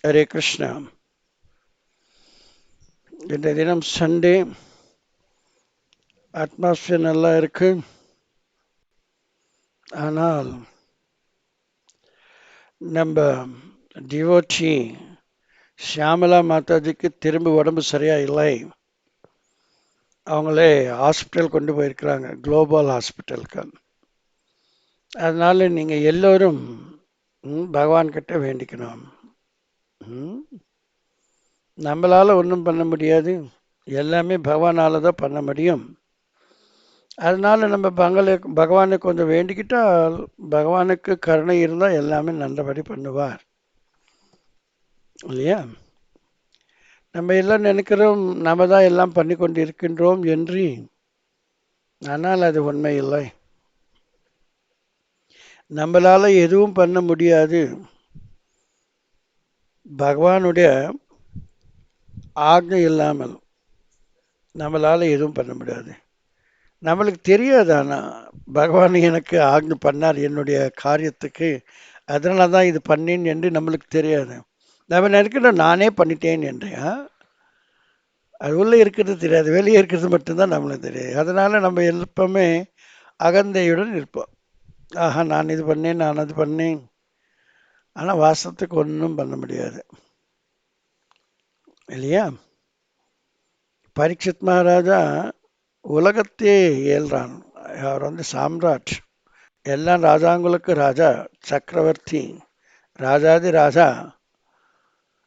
ஹரே கிருஷ்ணா. இன்றைய தினம் Sunday. Atmosphere நல்லா இருக்கு. ஆனால் நம்ம டிவோட்டி ஷியாமலா மாதாஜிக்கு திரும்ப உடம்பு சரியா இல்லை. அவங்களே ஹாஸ்பிட்டல் கொண்டு போயிருக்கிறாங்க, குளோபல் ஹாஸ்பிட்டலுக்கு. அதனால நீங்க எல்லோரும் பகவான் கிட்ட வேண்டிக்கணும். நம்மளால ஒன்றும் பண்ண முடியாது, எல்லாமே பகவானால தான் பண்ண முடியும். அதனால நம்ம பகவானை கொஞ்சம் வேண்டிக்கிட்டால் பகவானுக்கு கருணை இருந்தால் எல்லாமே நல்லபடி பண்ணுவார் இல்லையா? நம்ம எல்லாம் நினைக்கிறோம் நம்ம தான் எல்லாம் பண்ணி கொண்டு இருக்கின்றோம் என்று. ஆனால் அது உண்மை இல்லை. நம்மளால எதுவும் பண்ண முடியாது. பகவானுடைய ஆக்ஞை இல்லாமல் நம்மளால எதுவும் பண்ண முடியாது. நம்மளுக்கு தெரியாது. ஆனால் பகவான் எனக்கு ஆக்ஞை பண்ணார் என்னுடைய காரியத்துக்கு, அதனால தான் இது பண்ணேன் என்று நம்மளுக்கு தெரியாது. நம்ம நினைக்கிறோம் நானே பண்ணிட்டேன் என்று. அது உள்ளே இருக்கிறது தெரியாது, வெளியே இருக்கிறது மட்டும்தான் நம்மளுக்கு தெரியாது. அதனால நம்ம எப்பவுமே அகந்தையுடன் இருப்போம். ஆஹா, நான் இது பண்ணேன், நான் அது பண்ணேன். ஆனால் வாசத்துக்கு ஒன்றும் பண்ண முடியாது இல்லையா? பரீட்சித் மகாராஜா உலகத்தையே ஏழ்றான். அவர் சாம்ராட், எல்லாம் ராஜாங்களுக்கு ராஜா, சக்கரவர்த்தி, ராஜாதி ராஜா.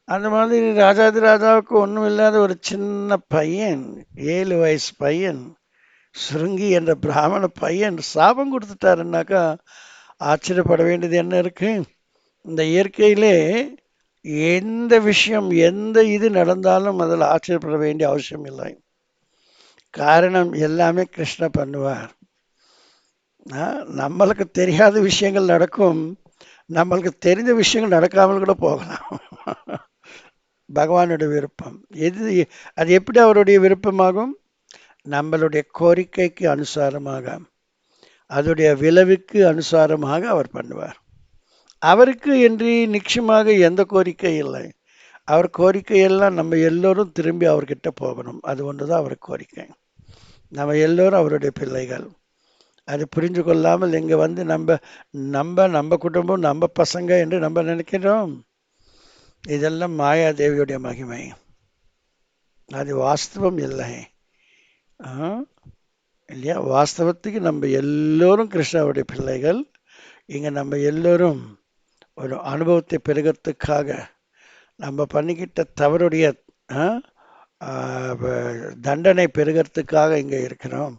அந்த மாதிரி ராஜாதி ராஜாவுக்கு ஒன்றும் இல்லாத ஒரு சின்ன பையன், 7 வயசு பையன், சுருங்கி என்ற பிராமண பையன் சாபம் கொடுத்துட்டாருன்னாக்கா ஆச்சரியப்பட வேண்டியது என்ன இருக்கு? இந்த இயற்கையிலே எந்த விஷயம், எந்த இது நடந்தாலும் அதில் ஆச்சரியப்பட வேண்டிய அவசியம் இல்லை. காரணம் எல்லாமே கிருஷ்ண பண்ணுவார். நம்மளுக்கு தெரியாத விஷயங்கள் நடக்கும், நம்மளுக்கு தெரிந்த விஷயங்கள் நடக்காமல் கூட போகலாம். பகவானுடைய விருப்பம் எது, அது எப்படி அவருடைய விருப்பமாகும்? நம்மளுடைய கோரிக்கைக்கு அனுசாரமாக, அதோடைய விளைவுக்கு அனுசாரமாக அவர் பண்ணுவார். அவருக்கு என்று நிச்சயமாக எந்த கோரிக்கை இல்லை. அவர் கோரிக்கையெல்லாம் நம்ம எல்லோரும் திரும்பி அவர்கிட்ட போகணும். அது ஒன்று தான் அவர் கோரிக்கை. நம்ம எல்லோரும் அவருடைய பிள்ளைகள். அது புரிஞ்சு கொள்ளாமல் இங்கே நம்ம நம்ம நம்ம குடும்பம், நம்ம பசங்க என்று நம்ம நினைக்கிறோம். இதெல்லாம் மாயாதேவியுடைய மகிமை. அது வாஸ்தவம் இல்லை இல்லையா? வாஸ்தவத்துக்கு நம்ம எல்லோரும் கிருஷ்ணாவுடைய பிள்ளைகள். இங்கே நம்ம எல்லோரும் ஒரு அனுபவத்தை பெருகிறதுக்காக, நம்ம பண்ணிக்கிட்ட தவறுடைய தண்டனை பெருகிறதுக்காக இங்கே இருக்கிறோம்.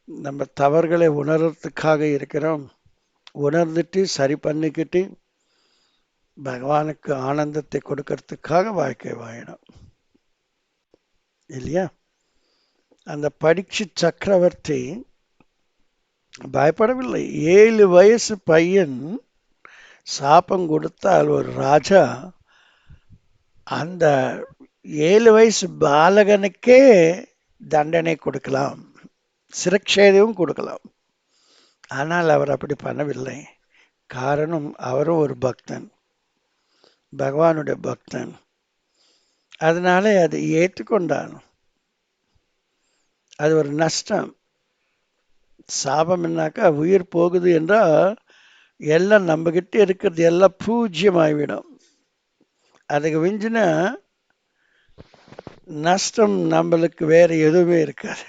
நம்ம தவறுகளை உணர்றதுக்காக இருக்கிறோம். உணர்ந்துட்டு சரி பண்ணிக்கிட்டு பகவானுக்கு ஆனந்தத்தை கொடுக்கறதுக்காக வாழ்க்கை வாழணும் இல்லையா? அந்த பரீட்சித் சக்கரவர்த்தி பயப்படவில்லை. 7 வயசு பையன் சாபம் கொடுத்தால் ஒரு ராஜா அந்த 7 வயசு பாலகனுக்கே தண்டனை கொடுக்கலாம், சிறைச்சேதமும் கொடுக்கலாம். ஆனால் அவர் அப்படி பண்ணவில்லை. காரணம் அவரும் ஒரு பக்தன், பகவானுடைய பக்தன். அதனால அதை ஏற்றுக்கொண்டான். அது ஒரு நஷ்டம். சாபம் என்னாக்கா உயிர் போகுது என்றால் எல்லாம் நம்ம கிட்ட இருக்கிறது எல்லாம் பூஜ்யமாகிவிடும். அதுக்கு மிஞ்சின நஷ்டம் நம்மளுக்கு வேற எதுவுமே இருக்காது.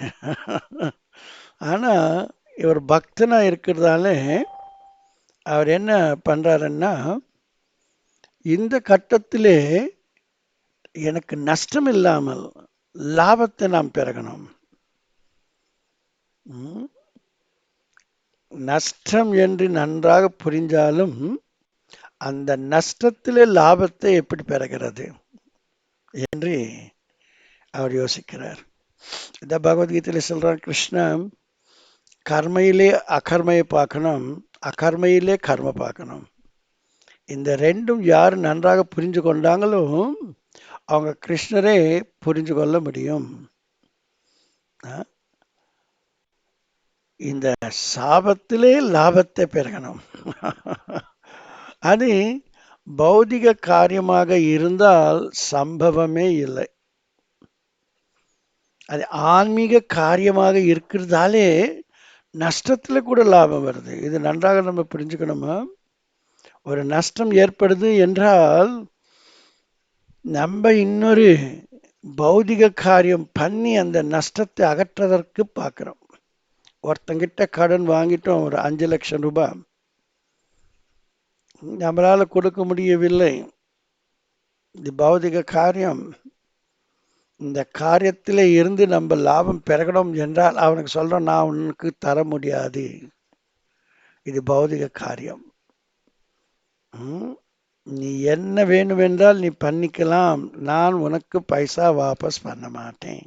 ஆனா இவர் பக்தனா இருக்கிறதால அவர் என்ன பண்றாருன்னா, இந்த கட்டத்திலே எனக்கு நஷ்டம் இல்லாமல் லாபத்தை நாம் பெறணும். நஷ்டம் என்று நன்றாக புரிஞ்சாலும் அந்த நஷ்டத்திலே லாபத்தை எப்படி பெறுகிறது என்று அவர் யோசிக்கிறார். இந்த பகவத்கீதையில சொல்றார் கிருஷ்ணா, கர்மையிலே அகர்மையை பார்க்கணும், அகர்மையிலே கர்ம பார்க்கணும். இந்த ரெண்டும் யார் நன்றாக புரிஞ்சு கொண்டாங்களோ அவங்க கிருஷ்ணரே புரிஞ்சு கொள்ள முடியும். இந்த சாபத்திலே லாபத்தை பெறணும். அது பௌதிக காரியமாக இருந்தால் சம்பவமே இல்லை. அது ஆன்மீக காரியமாக இருக்கிறதாலே நஷ்டத்துல கூட லாபம் வருது. இது நன்றாக நம்ம புரிஞ்சுக்கணுமா? ஒரு நஷ்டம் ஏற்படுது என்றால் நம்ம இன்னொரு பௌதிக காரியம் பண்ணி அந்த நஷ்டத்தை அகற்றுவதற்கு பார்க்கிறோம். ஒருத்தங்கிட்ட கடன் வாங்கிட்டோம் ஒரு 5 லட்சம் ரூபாய், நம்மளால கொடுக்க முடியவில்லை. இது பௌதிக காரியம். இந்த காரியத்திலே இருந்து நம்ம லாபம் பெறணும் என்றால் அவனுக்கு சொல்றோம், நான் உனக்கு தர முடியாது, இது பௌதிக காரியம். நீ என்ன வேணுமென்றால் நீ பண்ணிக்கலாம், நான் உனக்கு பைசா வாபஸ் பண்ண மாட்டேன்.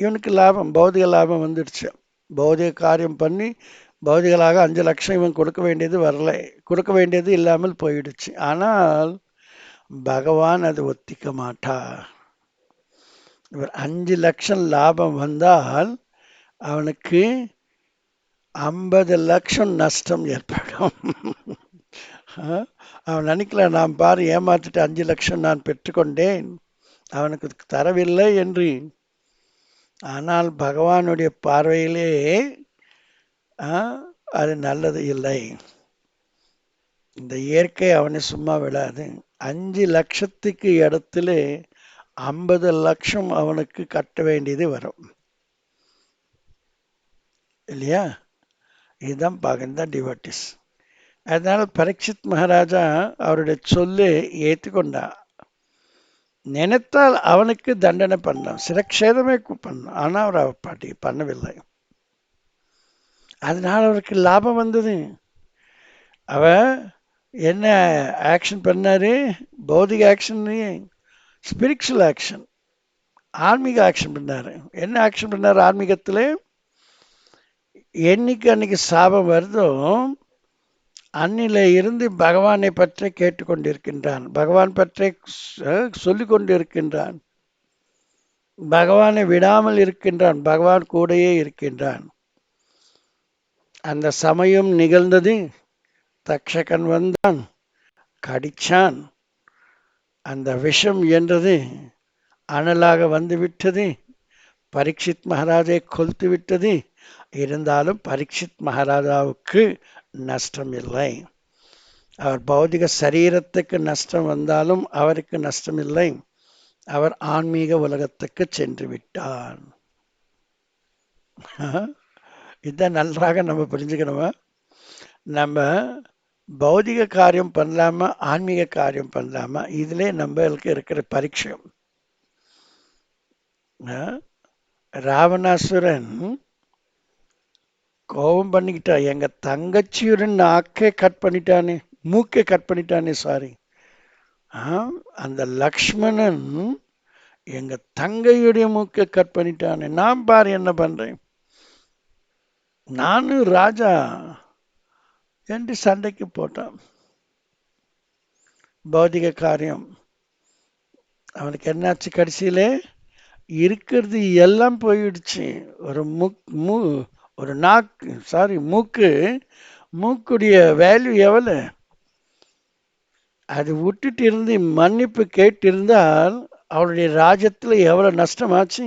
இவனுக்கு லாபம், பௌதிக லாபம் வந்துடுச்சு. பௌதிக காரியம் பண்ணி பௌதிகளாக 5 லட்சம் இவன் கொடுக்க வேண்டியது வரலை, கொடுக்க வேண்டியது இல்லாமல் போயிடுச்சு. ஆனால் பகவான் அது ஒத்திக்க மாட்டார். இவர் 5 லட்சம் லாபம் வந்தால் அவனுக்கு 50 லட்சம் நஷ்டம் ஏற்படும். அவன் நினைக்கல, நான் பாரு ஏமாத்திட்டு 5 லட்சம் நான் பெற்றுக்கொண்டேன், அவனுக்கு தரவில்லை என்று. ஆனால் பகவானுடைய பார்வையிலே அது நல்லது இல்லை. இந்த இயற்கை அவனை சும்மா விடாது. 5 லட்சத்துக்கு இடத்துல 50 லட்சம் அவனுக்கு கட்ட வேண்டியது வரும் இல்லையா? இதுதான் பார்க்க டிவோட்டிஸ். அதனால பரீட்சித் மகாராஜா அவருடைய சொல்லை ஏற்றுக்கொண்டான். நினைத்தால் அவனுக்கு தண்டனை பண்ணலாம், சிரக்ஷேதமே பண்ணலாம். ஆனால் அவர் பாட்டி பண்ணவில்லை. அதனால அவருக்கு லாபம் வந்தது. அவ என்ன ஆக்ஷன் பண்ணாரு? பௌதிக ஆக்ஷன், ஸ்பிரிச்சுவல் ஆக்ஷன், ஆன்மீக ஆக்ஷன் பண்ணாரு. என்ன ஆக்ஷன் பண்ணாரு ஆன்மீகத்தில்? என்னைக்கு அன்னைக்கு சாபம் வருதோ அன்னில இருந்து பகவானை பற்றி கேட்டுக்கொண்டிருக்கின்றான், பகவான் பற்றி சொல்லிக் கொண்டிருக்கின்றான், பகவானை விடாமல் இருக்கின்றான், பகவான் கூடயே இருக்கின்றான். அந்த சமயம் நிகழ்ந்தது. தக்ஷகன் வந்தான், கடிச்சான். அந்த விஷம் என்றது அனலாக வந்து விட்டது. பரீட்சித் மகாராஜை கொல்த்து விட்டது. இருந்தாலும் பரீட்சித் மகாராஜாவுக்கு நஷ்டம் இல்லை. அவர் பௌதிக சரீரத்துக்கு நஷ்டம் வந்தாலும் அவருக்கு நஷ்டம் இல்லை. அவர் ஆன்மீக உலகத்துக்கு சென்று விட்டார். இதான் நன்றாக நம்ம புரிஞ்சுக்கணுமா? நம்ம பௌதிக காரியம் பண்ணலாமா, ஆன்மீக காரியம் பண்ணலாமா, இதுல நம்மளுக்கு இருக்கிற பரீட்சை. ராவணாசுரன் கோபம் பண்ணிக்கிட்டா, எங்க தங்கச்சியுடன் நாக்கே கட் பண்ணிட்டானே, மூக்கே கட் பண்ணிட்டானே, சாரி. அந்த லக்ஷ்மணன் எங்க தங்கையுடைய மூக்கை கட் பண்ணிட்டானே, நான் பாரு என்ன பண்றேன், நானும் ராஜா என்று சண்டைக்கு போட்டான். பௌதிக காரியம். அவனுக்கு என்னாச்சு? கடைசியில இருக்கிறது எல்லாம் போயிடுச்சு. ஒரு நாக்கு, சாரி மூக்கு, மூக்குடைய வேல்யூ எவ்வளவு? அது விட்டுட்டு இருந்து மன்னிப்பு கேட்டு இருந்தால் அவளுடைய ராஜ்யத்துல எவ்வளவு நஷ்டமாச்சு.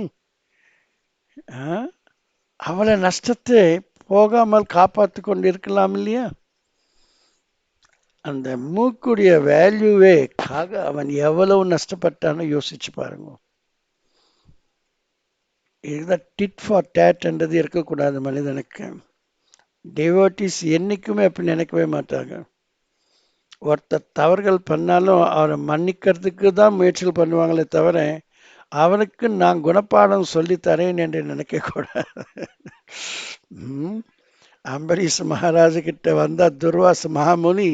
அவளை நஷ்டத்தை போகாமல் காப்பாற்றி கொண்டு இருக்கலாம் இல்லையா? அந்த மூக்குடைய வேல்யூவே அவன் எவ்வளவு நஷ்டப்பட்டான்னு யோசிச்சு பாருங்க. இதுதான் டிட் ஃபார் டேட் என்றது இருக்கக்கூடாது மனிதனுக்கு. டிவோட்டிஸ் என்னைக்குமே அப்படி நினைக்கவே மாட்டாங்க. ஒருத்தர் தவறுகள் பண்ணாலும் அவரை மன்னிக்கிறதுக்கு தான் முயற்சிகள் பண்ணுவாங்களே தவிர அவனுக்கு நான் குணப்பாடம் சொல்லி தரேன் என்று நினைக்க கூடாது. அம்பரீஷ் மகாராஜ கிட்ட வந்தா துர்வாச மகாமுனி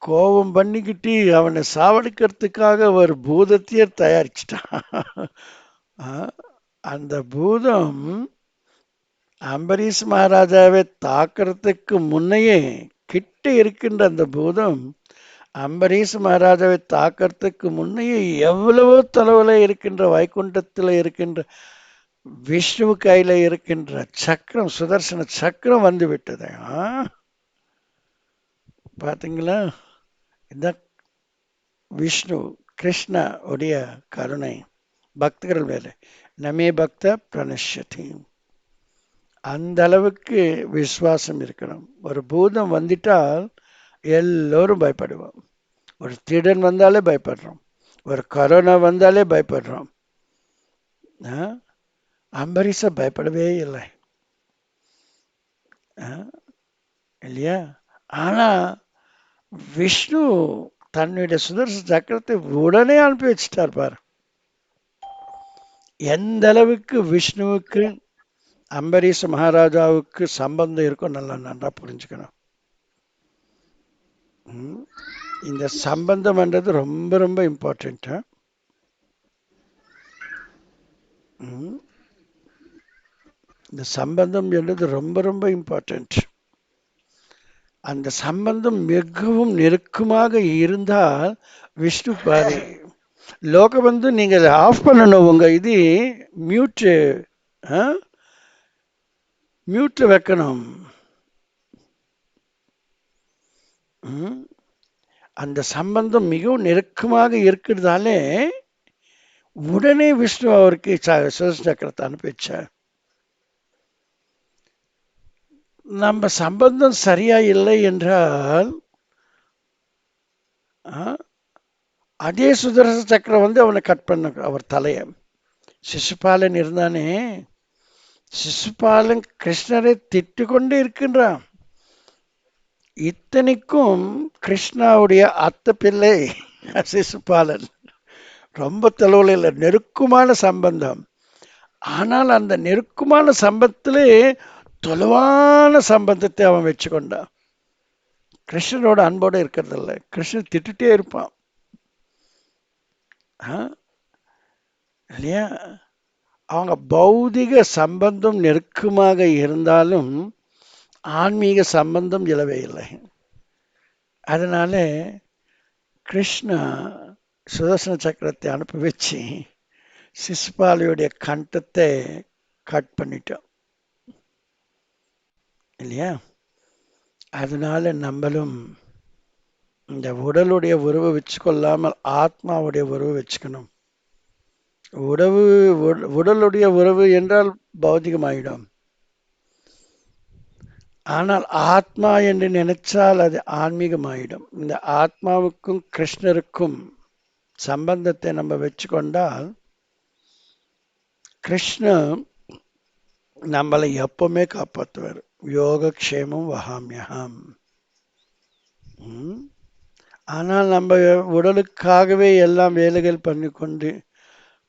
கோபம் பண்ணிக்கிட்டு அவனை சாவடிக்கிறதுக்காக ஒரு பூதத்தையே தயாரிச்சிட்டான். அந்த பூதம் அம்பரீஷ் மகாராஜாவை தாக்கிறதுக்கு முன்னையே கிட்ட இருக்கின்ற அந்த பூதம் அம்பரீஷ் மகாராஜாவை தாக்கிறதுக்கு முன்னையே எவ்வளவோ தொலைவில் இருக்கின்ற வைகுண்டத்தில் இருக்கின்ற விஷ்ணு கையில இருக்கின்ற சக்கரம், சுதர்சன சக்கரம் வந்து விட்டது. பார்த்தீங்களா? இந்த விஷ்ணு கிருஷ்ண உடைய கருணை பக்தர்கள் மேலே நமே பக்த பிரணஷ்யதி. அந்த அளவுக்கு விசுவாசம் இருக்கணும். ஒரு பூதம் வந்துட்டால் எல்லோரும் பயப்படுவோம். ஒரு திருடன் வந்தாலே பயப்படுறோம். ஒரு கொரோனா வந்தாலே பயப்படுறோம். அம்பரீஷ பயப்படவே இல்லை இல்லையா? ஆனா விஷ்ணு தன்னுடைய சுதர்சன சக்கரத்தை உடனே அனுப்பி வச்சுட்டார் பாரு. எந்த அளவுக்கு விஷ்ணுவுக்கு அம்பரீஷ மகாராஜாவுக்கு சம்பந்தம் இருக்கும் நன்றா புரிஞ்சுக்கணும். இந்த சம்பந்தம்ன்றது ரொம்ப ரொம்ப இம்பார்ட்டன்ட். இந்த சம்பந்தம் என்றது ரொம்ப ரொம்ப இம்பார்ட்டன்ட். அந்த சம்பந்தம் மிகவும் நெருக்கமாக இருந்தால் விஷ்ணு பாரு லோகபந்து நீங்க ஆஃப் பண்ணணும். உங்க இது மியூட்ல வைக்கணும். அந்த சம்பந்தம் மிகவும் நெருக்கமாக இருக்கிறதாலே உடனே விஷ்ணு அவருக்கு சக்கரத்தை அனுப்பி வச்சார். நம்ம சம்பந்தம் சரியா இல்லை என்றால் அதே சுதர்சன சக்கரம் வந்து அவனை கட் பண்ண அவர் தலைய. சிசுபாலன் இருந்தானே, சிசுபாலன் கிருஷ்ணரை திட்டு கொண்டு இருக்கின்றான். இத்தனைக்கும் கிருஷ்ணாவுடைய அத்தை பிள்ளை சிசுபாலன். ரொம்ப தொலைவில் இல்லை, நெருக்கமான சம்பந்தம். ஆனால் அந்த நெருக்கமான சம்பந்தத்திலே தொலைவான சம்பந்தத்தை அவன் வச்சுக்கொண்டான். கிருஷ்ணனோட அன்போடு இருக்கிறதில்ல. கிருஷ்ணன் திட்டுட்டே இருப்பான் இல்லையா? அவங்க பௌதிக சம்பந்தம் நெருக்கமாக இருந்தாலும் ஆன்மீக சம்பந்தம் இல்லவே இல்லை. அதனால கிருஷ்ணா சுதர்சன சக்கரத்தை அனுப்பி வச்சு சிசுபாலியுடைய கண்டத்தை கட் பண்ணிட்டோம் இல்லையா? அதனால நம்மளும் இந்த உடலுடைய உறவை வச்சுக்கொள்ளாமல் ஆத்மாவுடைய உறவை வச்சுக்கணும். உடலுடைய உறவு என்றால் பௌதிகமாயிடும். ஆனால் ஆத்மா என்று நினைச்சால் அது ஆன்மீகமாயிடும். இந்த ஆத்மாவுக்கும் கிருஷ்ணருக்கும் சம்பந்தத்தை நம்ம வச்சுக்கொண்டால் கிருஷ்ணர் நம்மளை எப்பவுமே காப்பாற்றுவார். யோகக்ஷேமம் வகாமியகம். ஆனால் நம்ம உடலுக்காகவே எல்லாம் வேலைகள் பண்ணிக்கொண்டு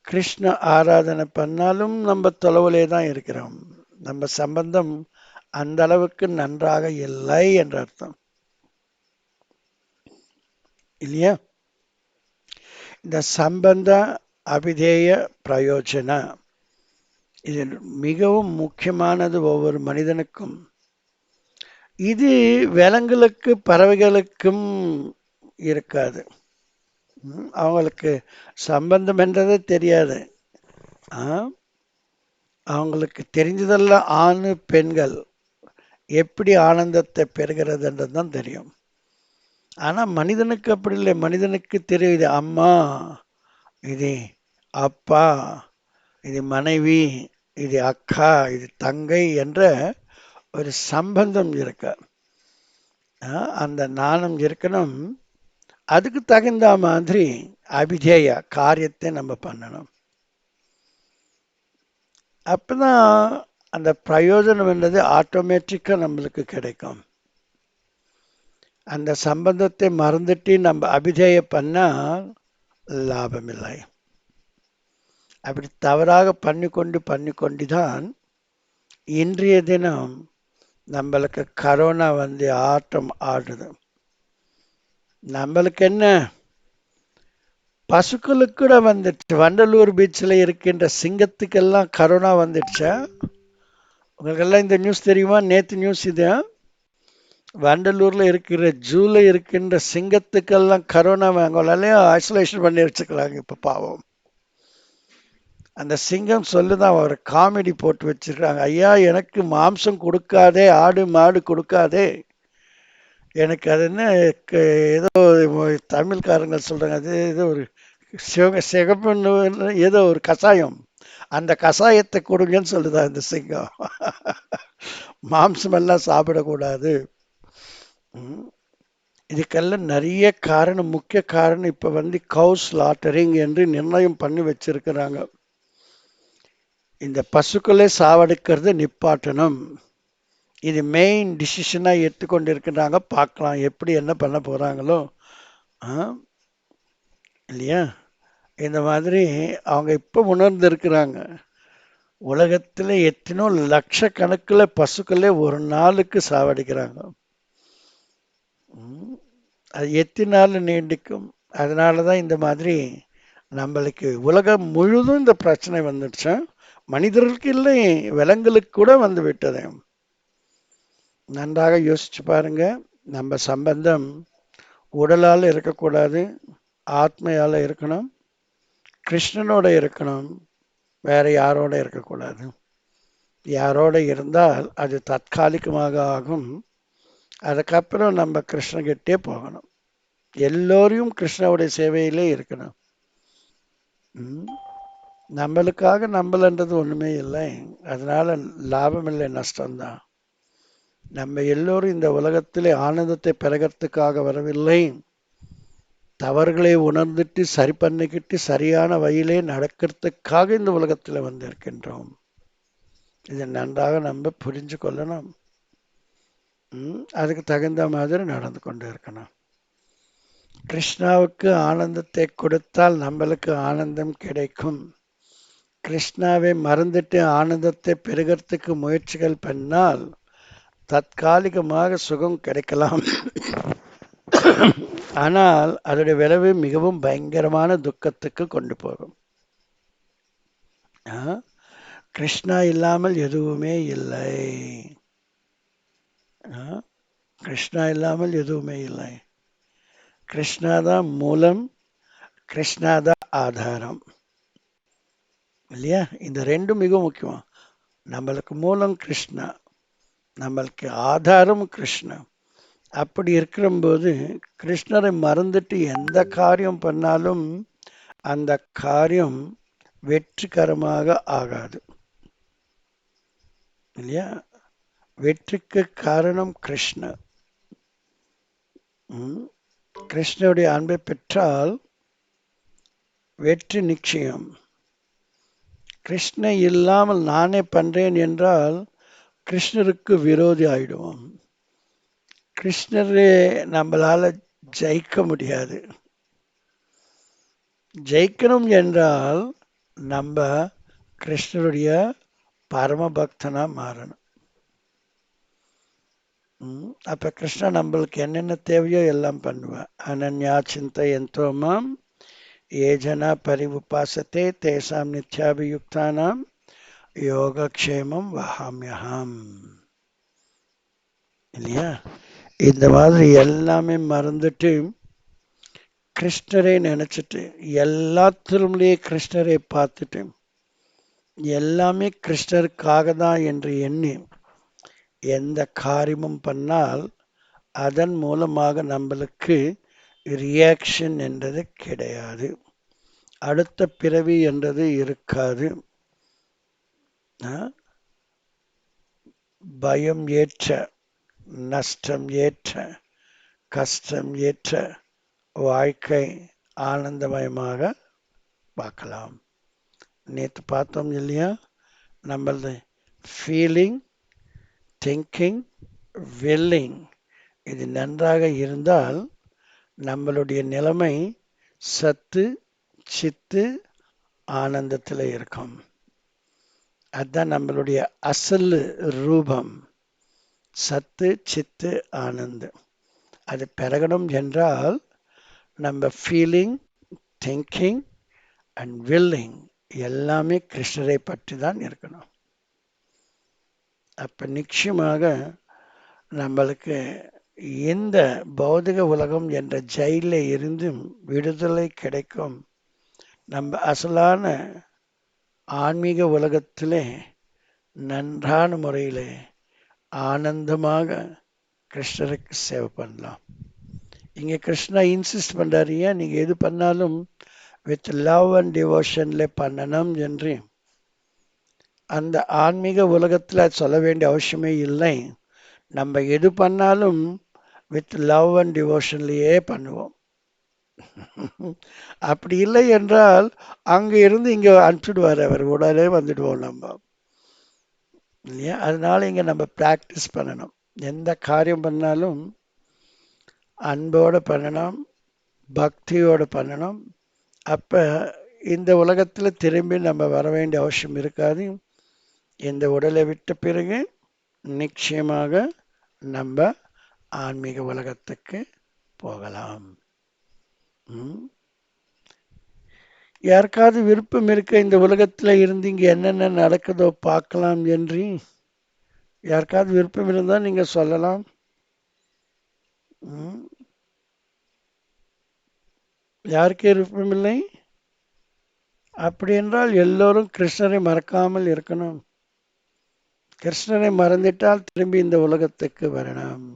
கிருஷ்ண ஆராதனை பண்ணாலும் நம்ம தொலைவிலே தான் இருக்கிறோம். நம்ம சம்பந்தம் அந்த அளவுக்கு நன்றாக இல்லை என்ற அர்த்தம் இல்லையா? இந்த சம்பந்த அபிதேய பிரயோஜன இது மிகவும் முக்கியமானது ஒவ்வொரு மனிதனுக்கும். இது விலங்குகளுக்கு பறவைகளுக்கும் இருக்காது. அவங்களுக்கு சம்பந்தம் என்றதே தெரியாது. அவங்களுக்கு தெரிஞ்சதெல்லாம் ஆண் பெண்கள் எப்படி ஆனந்தத்தை பெறுகிறது என்றதுதான் தெரியும். ஆனா மனிதனுக்கு அப்படி இல்லை. மனிதனுக்கு தெரியும் இது அம்மா, இது அப்பா, இது மனைவி, இது அக்கா, இது தங்கை என்ற ஒரு சம்பந்தம் இருக்க. அந்த நாணம் இருக்கணும். அதுக்கு தகுந்த மாதிரி அபிதேய காரியத்தை நம்ம பண்ணணும். அப்பதான் அந்த பிரயோஜனம் என்பது ஆட்டோமேட்டிக்கா நம்மளுக்கு கிடைக்கும். அந்த சம்பந்தத்தை மறந்துட்டு நம்ம அபிதேய பண்ணால் லாபம் இல்லை. அப்படி தவறாக பண்ணிக்கொண்டுதான் இன்றைய தினம் நம்மளுக்கு கரோனா வந்து ஆட்டம் ஆடுது. நம்மளுக்கு என்ன, பசுக்களுக்கு கூட வந்துடுச்சு. வண்டலூர் பீச்சில் இருக்கின்ற சிங்கத்துக்கெல்லாம் கரோனா வந்துடுச்சா? உங்களுக்கெல்லாம் இந்த நியூஸ் தெரியுமா? நேற்று நியூஸ் இது. வண்டலூர்ல இருக்கிற ஜூல இருக்கின்ற சிங்கத்துக்கெல்லாம் கரோனா அவங்களாலையும் ஐசோலேஷன் பண்ணி வச்சுக்கிறாங்க. இப்ப பாவம் அந்த சிங்கம் சொல்லுதான், ஒரு காமெடி போட்டு வச்சிருக்காங்க. ஐயா, எனக்கு மாம்சம் கொடுக்காதே, ஆடு மாடு கொடுக்காதே, எனக்கு அது என்ன ஏதோ தமிழ்காரங்க சொல்றாங்க, அது ஏதோ ஒரு சிகப்புன்னு ஏதோ ஒரு கஷாயம், அந்த கஷாயத்தை கொடுங்கன்னு சொல்லுதா இந்த சிங்கம். மாம்சமெல்லாம் சாப்பிடக்கூடாது. ம். இதுக்கெல்லாம் நிறைய காரணம், முக்கிய காரணம் இப்ப கவுஸ் லாட்டரிங் என்று நிர்ணயம் பண்ணி வச்சிருக்கிறாங்க. இந்த பசுக்களை சாவடிக்கிறது நிப்பாட்டணும். இது மெயின் டிசிஷனா எடுத்துக்கொண்டு இருக்கிறாங்க. பார்க்கலாம் எப்படி என்ன பண்ண போறாங்களோ. ஆ, இல்லையா? இந்த மாதிரி அவங்க இப்ப உணர்ந்து இருக்கிறாங்க. உலகத்துல எத்தனோ லட்சக்கணக்கில் பசுக்களே ஒரு நாளுக்கு சாவடிக்கிறாங்க. ம். அது எத்தனை நாள் நீடிக்கும்? அதனாலதான் இந்த மாதிரி நம்மளுக்கு உலகம் முழுதும் இந்த பிரச்சனை வந்துடுச்சு. மனிதர்களுக்கு இல்லை, விலங்குகளுக்கு கூட வந்து விட்டது. நன்றாக யோசிச்சு பாருங்க. நம்ம சம்பந்தம் உடலால இருக்கக்கூடாது, ஆத்மையால இருக்கணும், கிருஷ்ணனோட இருக்கணும், வேற யாரோட இருக்கக்கூடாது. யாரோட இருந்தால் அது தற்காலிகமாக ஆகும். அதுக்கப்புறம் நம்ம கிருஷ்ணகிட்டே போகணும். எல்லோரையும் கிருஷ்ணனுடைய சேவையிலே இருக்கணும். ம். நம்மளுக்காக நம்மளன்றது ஒண்ணுமே இல்லை. அதனால லாபம் இல்லை, நஷ்டம்தான். நம்ம எல்லோரும் இந்த உலகத்திலே ஆனந்தத்தை பெறகிறதுக்காக வரவில்லை. தவறுகளை உணர்ந்துட்டு சரி பண்ணிக்கிட்டு சரியான வழியிலே நடக்கிறதுக்காக இந்த உலகத்துல வந்திருக்கின்றோம். இதை நன்றாக நம்ம புரிஞ்சு கொள்ளணும். அதுக்கு தகுந்த மாதிரி நடந்து கொண்டு இருக்கணும். கிருஷ்ணாவுக்கு ஆனந்தத்தை கொடுத்தால் நம்மளுக்கு ஆனந்தம் கிடைக்கும். கிருஷ்ணாவை மறந்துட்டு ஆனந்தத்தை பெறுகிறதுக்கு முயற்சிகள் பண்ணால் தற்காலிகமாக சுகம் கிடைக்கலாம். ஆனால் அதோடைய விளைவு மிகவும் பயங்கரமான துக்கத்துக்கு கொண்டு போகும். கிருஷ்ணா இல்லாமல் எதுவுமே இல்லை. கிருஷ்ணா இல்லாமல் எதுவுமே இல்லை. கிருஷ்ணா தான் மூலம், கிருஷ்ணா தான் ஆதாரம். இல்லையா? இந்த ரெண்டும் மிக முக்கியம். நம்மளுக்கு மூலம் கிருஷ்ணா, நம்மளுக்கு ஆதாரம் கிருஷ்ணா. அப்படி இருக்கிறபோது கிருஷ்ணரை மறந்துட்டு எந்த காரியம் பண்ணாலும் அந்த காரியம் வெற்றிகரமாக ஆகாது. இல்லையா? வெற்றிக்கு காரணம் கிருஷ்ணர். கிருஷ்ணருடைய அன்பை பெற்றால் வெற்றி நிச்சயம். கிருஷ்ண இல்லாமல் நானே பண்றேன் என்றால் கிருஷ்ணருக்கு விரோதி ஆயிடுவோம். கிருஷ்ணரே நம்மளால ஜெயிக்க முடியாது. ஜெயிக்கணும் என்றால் நம்ம கிருஷ்ணருடைய பரம பக்தனா மாறணும். அப்ப கிருஷ்ணன் நம்மளுக்கு என்னென்ன தேவையோ எல்லாம் பண்ணுவேன். அனன்யா சிந்தயந்தோ மாம் ஏ ஜனா பரிவுபாசத்தே தேசாம் நித்யாபியுக்தானாம் யோகக்ஷேமம் வஹாம்யஹம். இல்லையா? இந்த மாதிரி எல்லாமே மறந்துட்டு கிருஷ்ணரை நினைச்சிட்டு எல்லாத்திலும்லேயே கிருஷ்ணரை பார்த்துட்டு எல்லாமே கிருஷ்ணருக்காக தான் என்று எண்ணி எந்த காரியமும் பண்ணால் அதன் மூலமாக நம்மளுக்கு ரியாக்ஷன் என்றது கிடையாது. அடுத்த பிறவி என்றது இருக்காது. பயம் ஏற்ற, நஷ்டம் ஏற்ற, கஷ்டம் ஏற்ற வாழ்க்கை ஆனந்தமயமாக பார்க்கலாம். நேற்று பார்த்தோம் இல்லையா? நம்மளது ஃபீலிங், திங்கிங், வில்லிங் இது நன்றாக இருந்தால் நம்மளுடைய நிலைமை சத்து, சித்து, ஆனந்தத்தில் இருக்கும். அதுதான் நம்மளுடைய அசல் ரூபம். சத்து, சித்து, ஆனந்தம். அது பெறகணும் என்றால் நம்ம ஃபீலிங், திங்கிங் அண்ட் வில்லிங் எல்லாமே கிருஷ்ணரை பற்றி தான் இருக்கணும். அப்ப நிச்சயமாக நம்மளுக்கு இந்த பௌதிக உலகம் என்ற ஜெயில இருந்தும் விடுதலை கிடைக்கும். நம்ம அசலான ஆன்மீக உலகத்திலே நன்றான முறையிலே ஆனந்தமாக கிருஷ்ணருக்கு சேவை பண்ணலாம். இங்க கிருஷ்ணா இன்சிஸ்ட் பண்றாரு, ஏன் நீங்க எது பண்ணாலும் வித் லவ் அண்ட் டிவோஷன்ல பண்ணணும் என்று. அந்த ஆன்மீக உலகத்துல சொல்ல வேண்டிய அவசியமே இல்லை. நம்ம எது பண்ணாலும் வித் லவ் அண்ட் டிவோஷன்லயே பண்ணுவோம். அப்படி இல்லை என்றால் அங்க இருந்து இங்க அனுப்பிச்சுடுவார், அவர் உடனே வந்துடுவோம் நம்ம இல்லையா. அதனால இங்க நம்ம பிராக்டிஸ் பண்ணணும். எந்த காரியம் பண்ணாலும் அன்போட பண்ணணும், பக்தியோட பண்ணணும். அப்ப இந்த உலகத்துல திரும்பி நம்ம வர வேண்டிய அவசியம் இருக்காது. இந்த உடலை விட்ட பிறகு நிச்சயமாக நம்ம ஆன்மீக உலகத்துக்கு போகலாம். யாருக்காவது விருப்பம் இருக்க இந்த உலகத்துல இருந்து இங்க என்னென்ன நடக்குதோ பார்க்கலாம் என்று? யாருக்காவது விருப்பம் இருந்தா நீங்க சொல்லலாம். யாருக்கு விருப்பம் இல்லை? அப்படி என்றால் எல்லோரும் கிருஷ்ணரை மறக்காமல் இருக்கணும். கிருஷ்ணரை மறந்துட்டால் திரும்பி இந்த உலகத்துக்கு வரணும்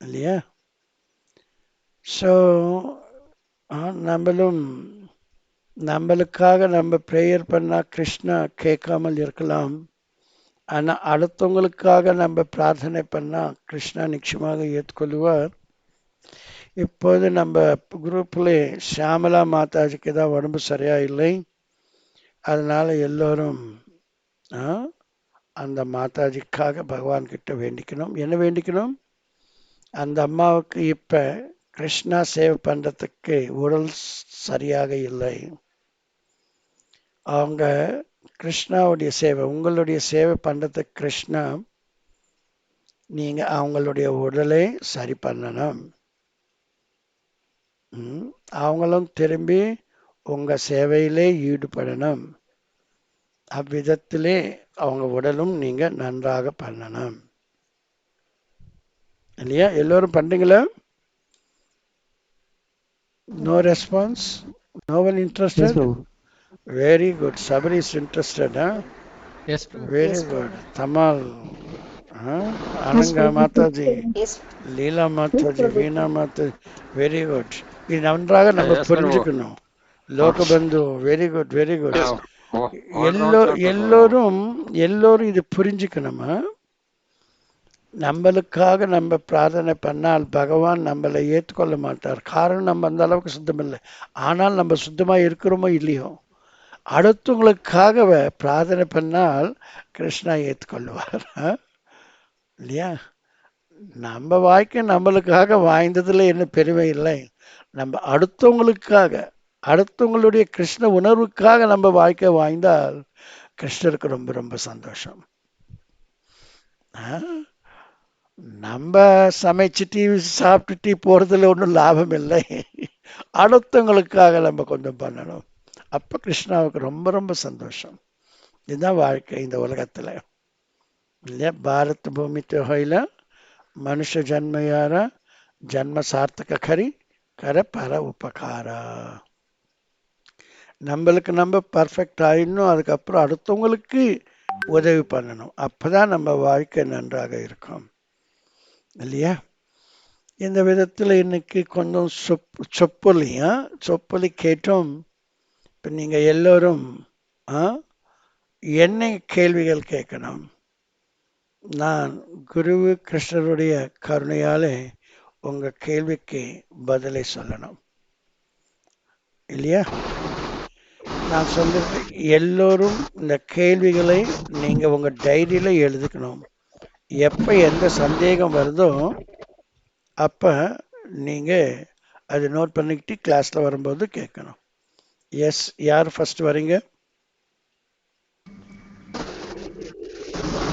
இல்லையா. ஸோ நம்மளுக்காக நம்ம ப்ரேயர் பண்ணா கிருஷ்ணா கேட்காமல் இருக்கலாம். ஆனா அடுத்தவங்களுக்காக நம்ம பிரார்த்தனை பண்ணா கிருஷ்ணா நிச்சயமாக ஏற்றுக்கொள்வார். இப்போது நம்ம குரூப்ல ஷியாமலா மாதாஜிக்கு தான் உடம்பு சரியா இல்லை. அதனால எல்லோரும் அந்த மாதாஜிக்காக பகவான் கிட்ட வேண்டிக்கணும். என்ன வேண்டிக்கணும்? அந்த அம்மாவுக்கு இப்ப கிருஷ்ணா சேவை பண்றதுக்கு உடல் சரியாக இல்லை. அவங்க கிருஷ்ணாவுடைய சேவை, உங்களுடைய சேவை பண்றதுக்கு கிருஷ்ணா நீங்க அவங்களுடைய உடலை சரி பண்ணணும். அவங்களும் திரும்பி உங்க சேவையிலே ஈடுபடணும். அவ்விதத்திலே அவங்க உடலும் நீங்க நன்றாக பண்ணணும் இல்லையா. எல்லோரும் பண்றீங்களா? No response? No one interested? Yes, Very good. Sabri is interested, huh? yes, Very good. Tamal, Ananga Mataji, Leela Mataji, Veena Mataji, very good. இது நன்றாக நம்ம புரிஞ்சுக்கணும். லோகபந்து, வெரி குட், வெரி குட். எல்லோரும் இது புரிஞ்சுக்கணுமா? நம்மளுக்காக நம்ம பிரார்த்தனை பண்ணால் பகவான் நம்மளை ஏற்றுக்கொள்ள மாட்டார். காரணம் நம்ம அந்த அளவுக்கு சுத்தம் இல்லை. ஆனால் நம்ம சுத்தமா இருக்கிறோமோ இல்லையோ, அடுத்தவங்களுக்காக பிரார்த்தனை பண்ணால் கிருஷ்ணா ஏற்றுக்கொள்வார் இல்லையா. நம்ம வாழ்க்கை நம்மளுக்காக வாய்ந்ததுல என்ன பெருமை இல்லை. நம்ம அடுத்தவங்களுடைய கிருஷ்ண உணர்வுக்காக நம்ம வாழ்க்கை வாழ்ந்தால் கிருஷ்ணருக்கு ரொம்ப ரொம்ப சந்தோஷம். நம்ம சமைச்சிட்டு சாப்பிட்டுட்டு போறதுல ஒன்றும் லாபம் இல்லை. அடுத்தவங்களுக்காக நம்ம கொஞ்சம் பண்ணணும். அப்ப கிருஷ்ணாவுக்கு ரொம்ப ரொம்ப சந்தோஷம். இதுதான் வாழ்க்கை இந்த உலகத்துல இல்லையா. பாரத் பூமி தொகையில மனுஷ ஜன்மயார ஜன்ம சார்த்தக கரி கர பர உபகார. நம்மளுக்கு நம்ம பர்ஃபெக்ட் ஆயிடணும். அதுக்கப்புறம் அடுத்தவங்களுக்கு உதவி பண்ணணும். அப்பதான் நம்ம வாழ்க்கை நன்றாக இருக்கும் இல்லையா. இந்த விதத்துல இன்னைக்கு கொஞ்சம் சொப்பொலி கேட்டோம். இப்ப நீங்க எல்லோரும் என்ன கேள்விகள் கேட்கணும்? நான் குரு கிருஷ்ணருடைய கருணையாலே உங்க கேள்விக்கு பதிலை சொல்லணும் இல்லையா. நான் சொல்றது எல்லோரும் இந்த கேள்விகளை நீங்க உங்க டைரியில எழுதிக்கணும். எப்ப எந்த சந்தேகம் வருதோ அப்ப நீங்க அது நோட் பண்ணிக்கிட்டு கிளாஸ்ல வரும்போது கேட்கணும். எஸ், யார் ஃபர்ஸ்ட் வரீங்க?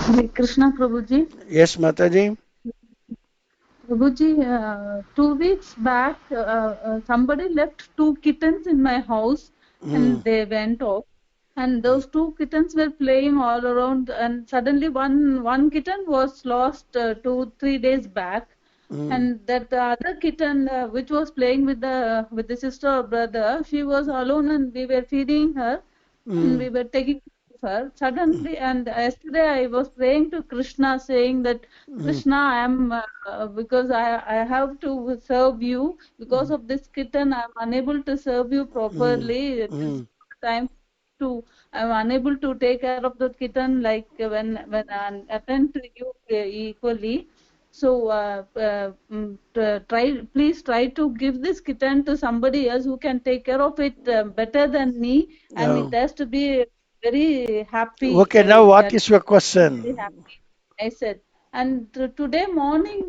Hare Krishna, Prabhuji. Yes, Mataji. Prabhuji, 2 weeks back, somebody left 2 kittens in my house and they went off. And those 2 kittens were playing all around. And suddenly one kitten was lost 2-3 days back. And that the other kitten, which was playing with the sister or brother, she was alone and we were feeding her and we were taking offer. Suddenly, and yesterday I was praying to Krishna, saying that Krishna, I am because I have to serve you. Because of this kitten, I am unable to serve you properly. It is time to I'm unable to take care of the kitten like when I attend to you equally. So please try to give this kitten to somebody else who can take care of it better than me, and it has to be very happy. Okay, now what That is your very question? happy, I said. And today morning,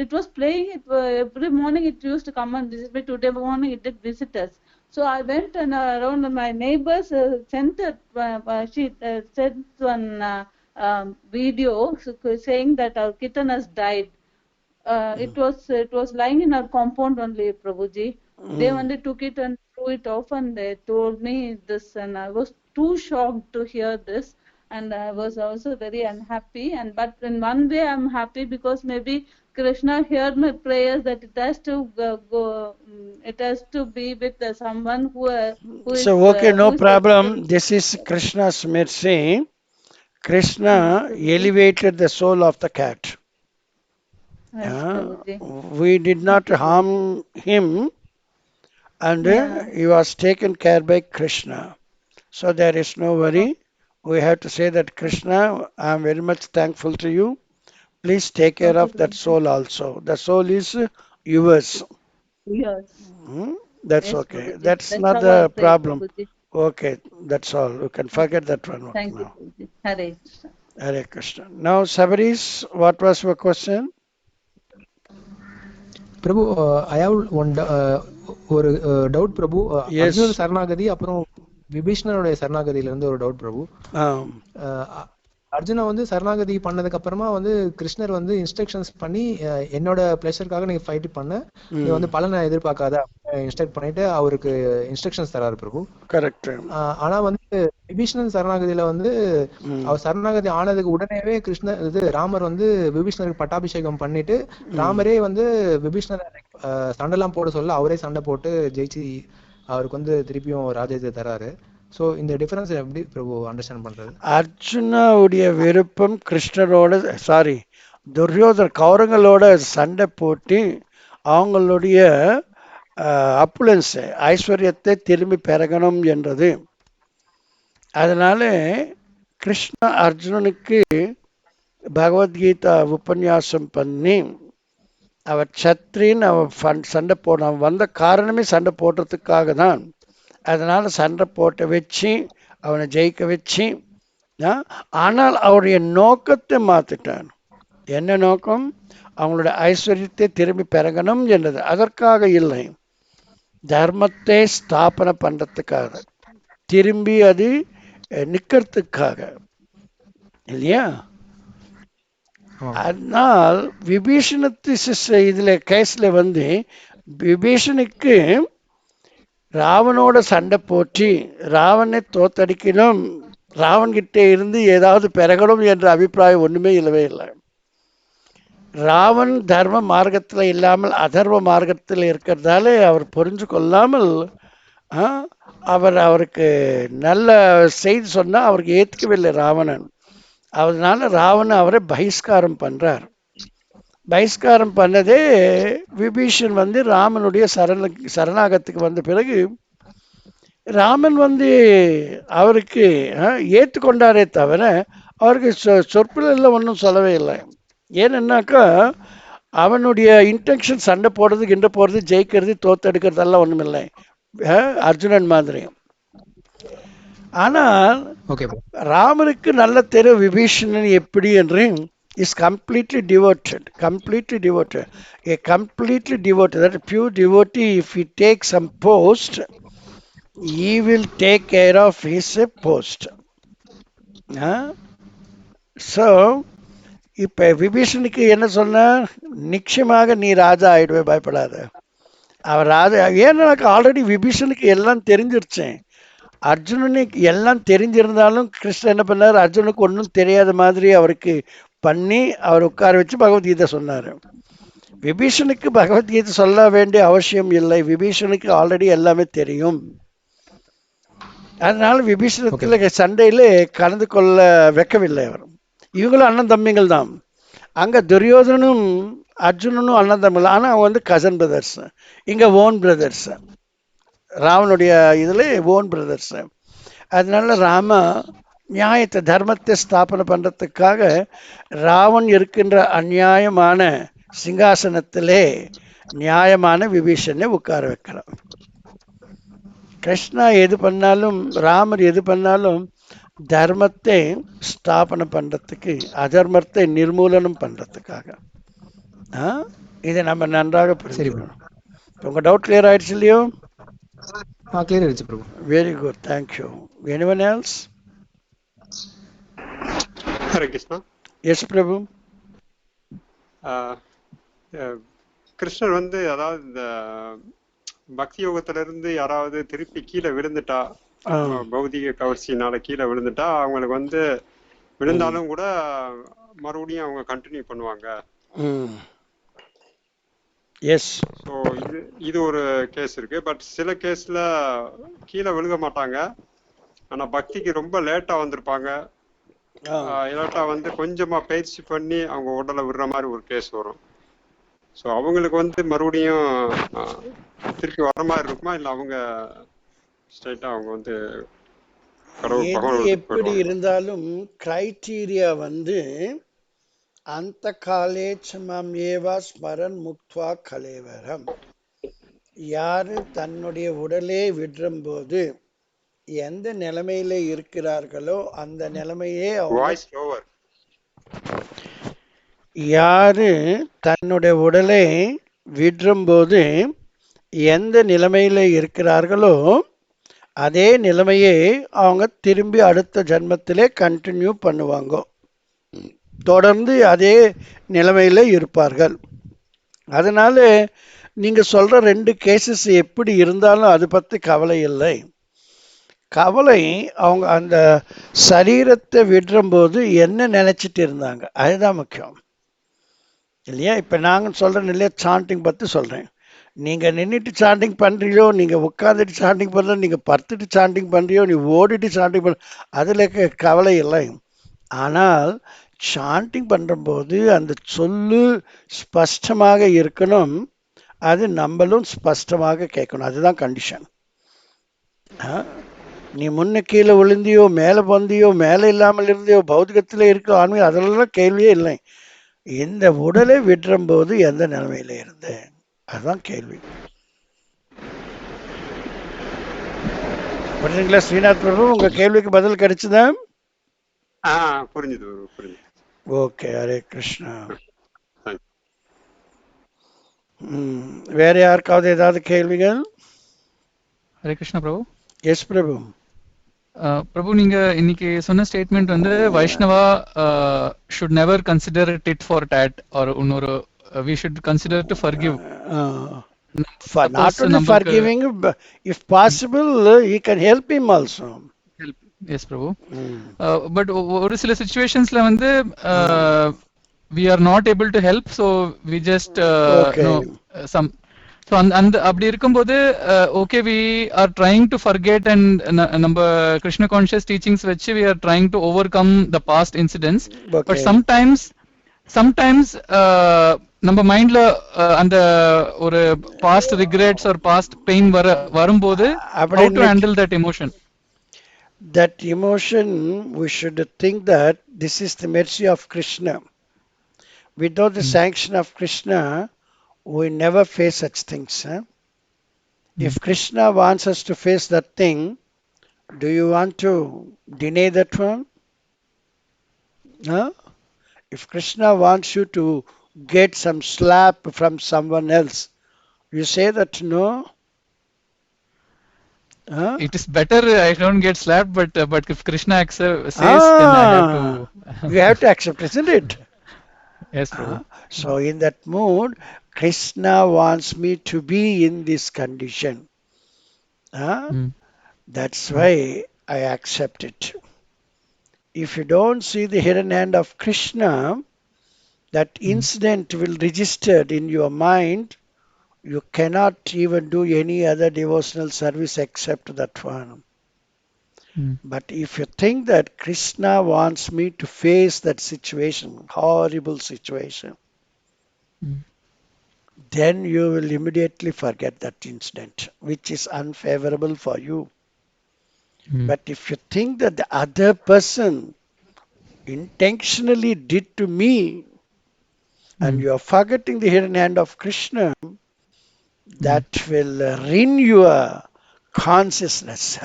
it was playing. Every morning it used to come and visit me. Today morning it did visit us. So I went and around my neighbors sent she sent one video saying that our kitten has died. It was lying in our compound only, Prabhuji. They only took it and threw it off, and they told me this, and I was too shocked to hear this, and I was also very unhappy. And but in one way, I'm happy because maybe Krishna heard my prayers that it has to go, it has to be with someone So, okay, who no is capable. problem. This is Krishna's mercy. Yes, Krishna Prabhuji. elevated the soul of the cat. Yes, Prabhuji. We did not Okay, Prabhuji. harm him, and Yeah. he was taken care by Krishna. So there is no worry. We have to say that Krishna, I am very much thankful to you. Please take care Okay, of that Prabhuji. soul also. The soul is yours. Yes. Hmm? That's Yes, okay. Prabhuji. That's That's not how I the pray, problem. Prabhuji. Okay, that's all. You can Okay. forget that one Thank you, now. Prabhuji. Hare Krishna. Hare Krishna. Now, Sabaris, what was your question? Prabhu I have one ஒரு doubt பிரபு. அர்ஜுனோட Yes. சரணாகதி அப்புறம் விபீஷ்ணனுடைய சரணாகதியில இருந்து ஒரு doubt பிரபு. அர்ஜுனா வந்து சரணாகதி பண்ணதுக்கு அப்புறமா வந்து கிருஷ்ணர் வந்து இன்ஸ்ட்ரக்ஷன்ஸ் பண்ணி என்னோட பிளஷருக்காக நீங்க ஃபைட் பண்ண, நீ வந்து பலனை எதிர்பார்க்காத இன்ஸ்ட்ரக்ட் பண்ணிட்டு அவருக்கு இன்ஸ்ட்ரக்ஷன்ஸ் தராரு பிரபு. கரெக்ட். ஆனா வந்து விபீஷ்ணன் சரணாகதியில வந்து அவர் சரணாகதி ஆனதுக்கு உடனேவே கிருஷ்ணர் ராமர் வந்து விபீஷ்ணருக்கு பட்டாபிஷேகம் பண்ணிட்டு ராமரே வந்து விபீஷ்ணர் சண்டைலாம் போட சொல்ல அவரே சண்டை போட்டு ஜெயிச்சு அவருக்கு வந்து திருப்பியும் ராஜ்யத்தை தராரு. ஸோ இந்த டிஃபரன்ஸ் எப்படி பிரபு அண்டர்ஸ்டாண்ட் பண்றது? அர்ஜுனாவுடைய விருப்பம் கிருஷ்ணரோட துரியோதன கௌரங்களோட சண்டை போட்டு அவங்களுடைய அப்புலன்ஸ் ஐஸ்வர்யத்தை திரும்பி பெறகணும் என்றது. அதனால கிருஷ்ணா அர்ஜுனனுக்கு பகவத்கீதா உபன்யாசம் பண்ணி அவர் சத்ரின்னு அவன் சண்டை போட அவன் வந்த காரணமே சண்டை போடுறதுக்காக தான். அதனால சண்டை போட்ட வச்சு அவனை ஜெயிக்க வச்சு, ஆனால் அவருடைய நோக்கத்தை மாத்திட்டான். என்ன நோக்கம்? அவங்களுடைய ஐஸ்வர்யத்தை திரும்பி பெறகணும் என்றது. அதற்காக இல்லை, தர்மத்தை ஸ்தாபனை பண்றதுக்காக, திரும்பி அது நிக்கிறதுக்காக இல்லையா? அதனால் விபீஷணத்து இதுல கேஸ்ல வந்து விபீஷனுக்கு ராவனோட சண்டை போட்டு ராவனை தோத்தடிக்கணும், ராவன்கிட்ட இருந்து ஏதாவது பெறகணும் என்ற அபிப்பிராயம் ஒண்ணுமே இல்லவே இல்லை. ராவன் தர்ம மார்க்கத்தில் இல்லாமல் அதர்ம மார்க்கத்தில் இருக்கிறதால அவர் புரிஞ்சு கொள்ளாமல் அவருக்கு நல்ல செய்தி சொன்னா அவருக்கு ஏற்றுக்கவில்லை ராவணன். அதனால ராவணன் அவரை பகிஷ்காரம் பண்றார். பகிஷ்காரம் பண்ணதே விபீஷன் வந்து ராமனுடைய சரணாகத்துக்கு வந்த பிறகு ராமன் வந்து அவருக்கு ஏற்றுக்கொண்டாரே தவிர அவருக்கு சொற்பில் ஒன்றும் சொல்லவே இல்லை. ஏன்னாக்கா அவனுடைய இன்டென்ஷன் சண்டை போடுறது, கிண்ட போறது, ஜெயிக்கிறது, தோத்தெடுக்கிறதெல்லாம் ஒன்றும் இல்லை அர்ஜுனன் மாதிரி. ஆனால் ராமனுக்கு நல்ல தெரியும் விபீஷணன் எப்படி என்று. is completely devoted. A completely devoted, that pure devotee, if he takes some post, he will take care of his post. So, இப்ப விபீஷனுக்கு என்ன சொன்ன? நிச்சயமாக நீ ராஜா ஆயிடுவே, பயப்படாத. அவர் ராஜா ஏன்னாக்கா ஆல்ரெடி விபீஷனுக்கு எல்லாம் தெரிஞ்சிருச்சேன். அர்ஜுனனுக்கு எல்லாம் தெரிஞ்சிருந்தாலும் கிருஷ்ணன் என்ன பண்ணார்? அர்ஜுனுக்கு ஒன்றும் தெரியாத மாதிரி அவருக்கு பண்ணி அவர் உட்கார வச்சு பகவத்கீதை சொன்னார். விபீஷனுக்கு பகவத்கீதை சொல்ல வேண்டிய அவசியம் இல்லை. விபீஷனுக்கு ஆல்ரெடி எல்லாமே தெரியும். அதனால விபீஷணத்தில் சண்டையில் கலந்து கொள்ள வைக்கவில்லை அவர். இவங்களும் அண்ணன் தம்பிகள் தான். அங்கே துரியோதனும் அர்ஜுனனும் அண்ணன் தம்பிகள், ஆனால் அவங்க வந்து கசன் பிரதர்ஸ். இங்கே ஓன் பிரதர்ஸ். ராவனுடைய இதில் ஓன் பிரதர்ஸ். அதனால ராம நியாயத்தை தர்மத்தை ஸ்தாபனை பண்ணுறதுக்காக ராவன் இருக்கின்ற அநியாயமான சிங்காசனத்திலே நியாயமான விபீஷனை உட்கார வைக்கலாம். கிருஷ்ணா எது பண்ணாலும், ராமர் எது பண்ணாலும் தர்மத்தை ஸ்தாபனை பண்ணுறதுக்கு, அதர்மத்தை நிர்மூலனம் பண்ணுறதுக்காக. இதை நம்ம நன்றாக புரிஞ்சுக்கணும். உங்கள் டவுட் கிளியர் ஆயிடுச்சு இல்லையோ? கிளியர் ஆயிடுச்சு Prabhu. Very good, thank you. Anyone else? Hare Krishna. Yes Prabhu. கிருஷ்ணர் வந்து அதாவது இந்த பக்தி யோகத்துல இருந்து யாராவது திருப்பி கீழே விழுந்துட்டா, பௌதிக கவர்ச்சினால கீழே விழுந்துட்டா, அவங்களுக்கு வந்து விழுந்தாலும் கூட மறுபடியும் அவங்க கண்டினியூ பண்ணுவாங்க. எஸ். ஸோ இது ஒரு கேஸ் இருக்கு. பட் சில கேஸ்ல கீழே விழுக மாட்டாங்க, ஆனா பக்திக்கு ரொம்ப லேட்டா வந்திருப்பாங்க. லேட்டா வந்து கொஞ்சமா பயிற்சி பண்ணி அவங்க உடலை விடுற மாதிரி ஒரு கேஸ் வரும். ஸோ அவங்களுக்கு வந்து மறுபடியும் திருப்பி வர மாதிரி இருக்குமா, இல்லை அவங்க ஸ்ட்ரைட்டா அவங்க வந்து எப்படி இருந்தாலும் கிரைட்டீரியா வந்து அந்த காலே சமம் ஏவா ஸ்மரன் முக்த்வா கலேவரம். யாரு தன்னுடைய உடலே விடுறும் போது எந்த நிலைமையில இருக்கிறார்களோ அந்த நிலைமையே யாரு தன்னுடைய உடலை விடுறும் போது எந்த நிலைமையில இருக்கிறார்களோ அதே நிலைமையே அவங்க திரும்பி அடுத்த ஜென்மத்திலே கண்டினியூ பண்ணுவாங்க, தொடர்ந்து அதே நிலைமையில இருப்பார்கள். அதனால நீங்க சொல்ற 2 கேசஸ் எப்படி இருந்தாலும் அது பத்தி கவலை இல்லை. கவலை அவங்க அந்த சரீரத்தை விடுறும் போது என்ன நினைச்சிட்டு இருந்தாங்க, அதுதான் முக்கியம் இல்லையா? இப்ப நாங்க சொல்றேன் இல்லையா, சாண்டிங் பத்தி சொல்றேன். நீங்க நின்றுட்டு சாண்டிங் பண்றியோ, நீங்க உட்காந்துட்டு சாண்டிங் பண்ற, நீங்க படுத்துட்டு சாண்டிங் பண்றியோ, நீ ஓடிட்டு சாண்டிங் பண்ற, அதுல கவலை இல்லை. ஆனால் சாண்டிங் பண்ணும்போது அந்த சொல்லு ஸ்பஷ்டமாக இருக்கணும், அது நம்மளும் ஸ்பஷ்டமாக கேட்கணும். அதுதான் கண்டிஷன். நீ முன்ன கீழே விழுந்தியோ, மேலே வந்தியோ, மேலே இல்லாமல் இருந்தியோ, பௌதிகத்தில் இருக்க ஆன்மீகம், அதெல்லாம் கேள்வியே இல்லை. இந்த உடலை விடுறும் போது எந்த நிலைமையில இருந்தேன், அதுதான் கேள்வி. புரிஞ்சுங்களா ஸ்ரீநாத் பிரபு? உங்க கேள்விக்கு பதில் கிடைச்சுதா? புரிஞ்சுது. ஓகே, ஹரே கிருஷ்ணா. வேற யாருக்காவது ஏதாவது கேள்விகள்? ஹரே கிருஷ்ணா பிரபு. எஸ் பிரபு. பிரபு, நீங்க இன்னைக்கு சொன்ன ஸ்டேட்மெண்ட் வந்து Vaishnava should never consider tit for tat or இன்னொரு we should consider to forgive. Not only forgiving, if possible he can help him also. Yes Prabhu. But ஒரு சில சிச்சுவேஷன்ஸ்ல வந்து we are not able to help, so we just some so and அப்படி இருக்கும்போது okay, we are trying to forget and நம்ம Krishna conscious teachings வச்சு we are trying to overcome the past incidents. But sometimes நம்ம மைண்ட்ல அந்த ஒரு past regrets or past pain வரும்போது how to handle that emotion? That emotion, we should think that this is the mercy of Krishna. Without the sanction of Krishna, we never face such things. If Krishna wants us to face that thing, do you want to deny that one? If Krishna wants you to get some slap from someone else, you say that no? It is better I don't get slapped, but if Krishna says, then I have to. You have to accept, isn't it? Yes, Prabhu. So in that mood, Krishna wants me to be in this condition. That's why I accept it. If you don't see the hidden hand of Krishna, that incident will register in your mind. You cannot even do any other devotional service except that one. But if you think that Krishna wants me to face that situation, horrible situation, then you will immediately forget that incident, which is unfavorable for you. But if you think that the other person intentionally did to me, and you are forgetting the hidden hand of Krishna, that will ruin your consciousness.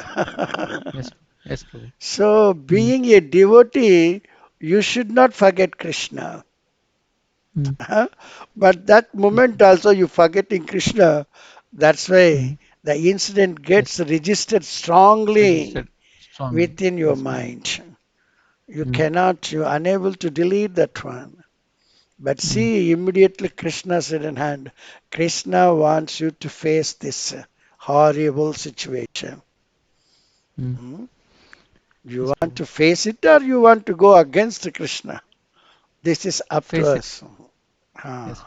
Yes. Yes, Prabhu. So, being a devotee, you should not forget Krishna. Huh? But that moment also you forgetting Krishna, that's why the incident gets registered strongly Registered strongly. within your Yes, Prabhu. mind. You're unable to delete that one. But see, immediately Krishna said in hand, Krishna wants you to face this horrible situation. Hmm? You Yes, want Prabhu. to face it or you want to go against Krishna? This is up to Face it. us. Yes.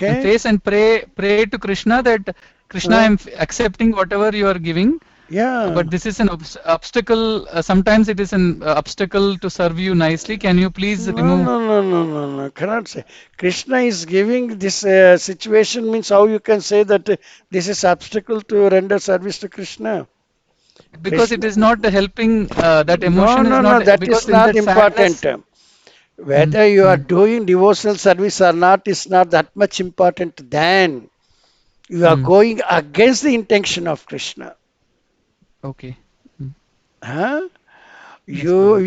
And Okay? face and pray to Krishna that Krishna, Uh, I'm accepting whatever you are giving, yeah. but this is an obstacle. Sometimes it is an obstacle to serve you nicely. Can you please No, remove? no, no, no, no, no. Cannot say. Krishna is giving this situation means how you can say that this is obstacle to render service to Krishna. Because it Krishna. is not helping. That No, emotion is no, not no. That because is in not that important. sadness. Whether you are doing devotional service or not is not that much important. Then you are going against the intention of Krishna. Okay. Huh? Yes, Prabhu.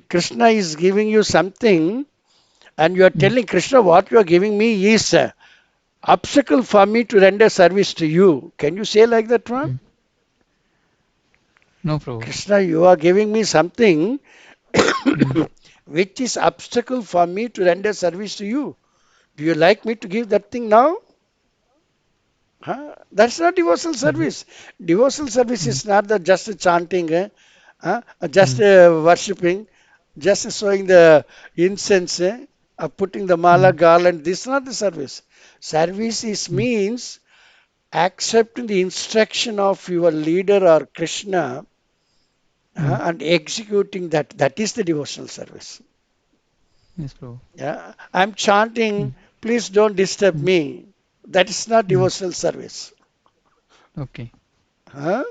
Krishna is giving you something, and you are telling Krishna, what you are giving me is obstacle for me to render service to you. Can you say like that one? No, Prabhu. Krishna, you are giving me something which is obstacle for me to render service to you. Do you like me to give that thing now? Huh? That's not devotional service. Devotional service is not the just chanting, just worshipping, just showing the incense, putting the mala garland. This is not the service. Service is means accepting the instruction of your leader or Krishna and executing that. That is the devotional service. Yes, Prabhu. Yeah, I'm chanting. Please don't disturb me. That is not devotional service. Okay. Huh?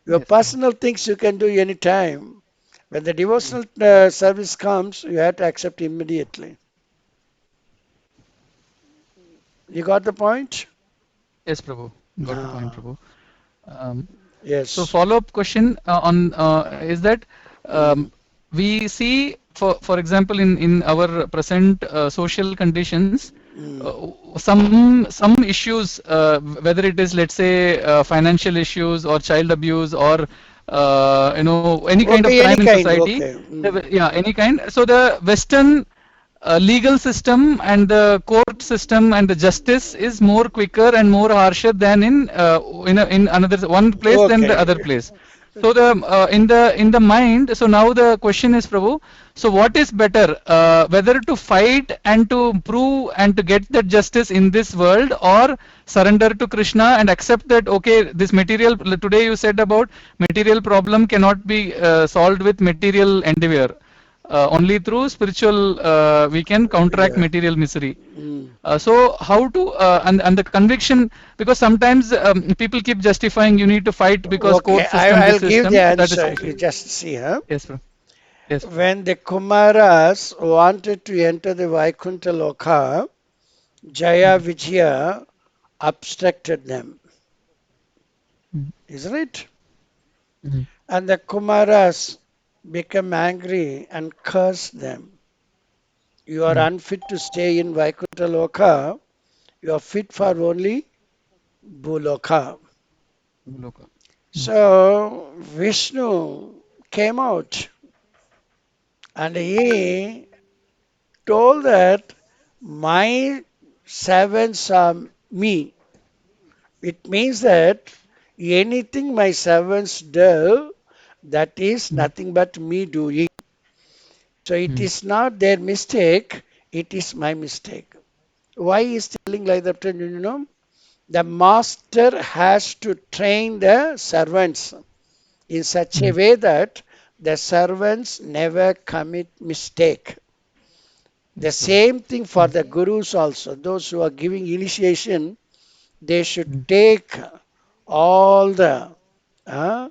Your Yes, Prabhu. personal things you can do anytime. When the devotional service comes, you have to accept immediately. You got the point? Yes, Prabhu. Got the point, Ah, Prabhu. Um, So yes. follow-up question on is that Mm, we see, for example, in our present social conditions, mm. some issues, whether it is, let's say, financial issues or child abuse or any kind of Okay, any crime in kind. society, Okay. Mm. yeah, any kind. So the Western legal system and the court system and the justice is more quicker and more harsher than in another one place than the other Okay. place. So the in the mind. So now the question is, Prabhu. So what is better, whether to fight and to prove and to get that justice in this world, or surrender to Krishna and accept that okay, this material today you said about material problem cannot be solved with material endeavor. Only through spiritual we can counteract Yeah. material misery. Mm. So how to and the conviction, because sometimes people keep justifying you need to fight because Okay, court system, this I'll give the system, that is answer. okay. You just see, huh? Yes, bro. Yes. When the Kumaras wanted to enter the Vaikuntha Loka, Jaya Vijaya obstructed them. Isn't it? Mhm. And the Kumaras became angry and cursed them. You are unfit to stay in Vaikuntha Loka. You are fit for only Bhuloka. Loka. So Vishnu came out and he told that my servants are me. It means that anything my servants do, that is nothing but me doing. So it is not their mistake, it is my mistake. Why is telling like that? You know, the master has to train the servants. in such a way that the servants never commit mistake. The Yes, Prabhu. same thing for the gurus also. Those who are giving initiation, they should Mm. take all the uh,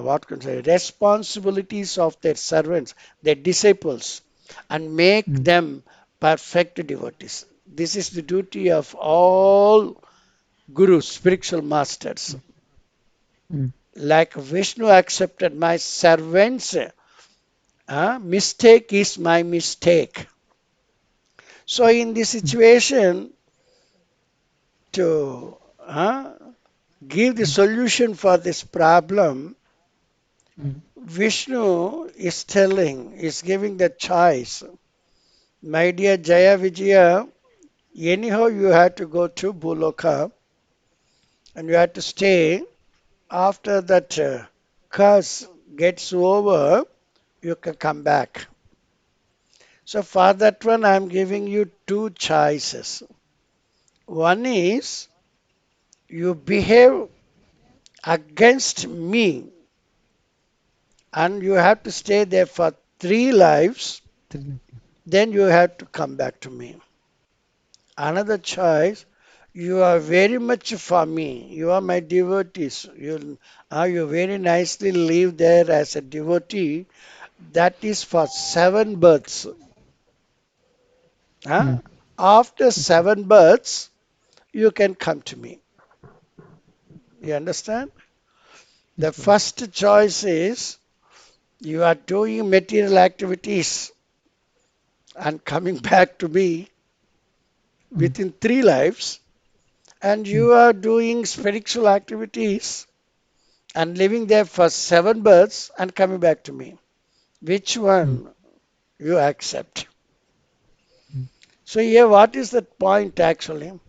what can I say responsibilities of their servants, their disciples, and make Mm. them perfect devotees. This is the duty of all gurus, spiritual masters. Mm. Like Vishnu accepted my servants, mistake is my mistake. So in this situation, to give the solution for this problem, Mm. Vishnu is telling, is giving the choice. My dear Jaya Vijaya, anyhow you have to go to Buloka and you have to stay. After that curse gets over, you can come back. So for that one, I'm giving you two choices. One is you behave against me and you have to stay there for 3 lives, then you have to come back to me. Another choice, you are very much for me. You are my devotees. You very nicely live there as a devotee. That is for 7 births. Huh? Mm. After Yes, Prabhu. 7 births, you can come to me. You understand? Yes, The Prabhu. first choice is you are doing material activities and coming back to me Mm. within 3 lives, and Mm. you are doing spiritual activities and living there for 7 births and coming back to me. Which Mm. one you accept? Mm. So here, what is the point actually?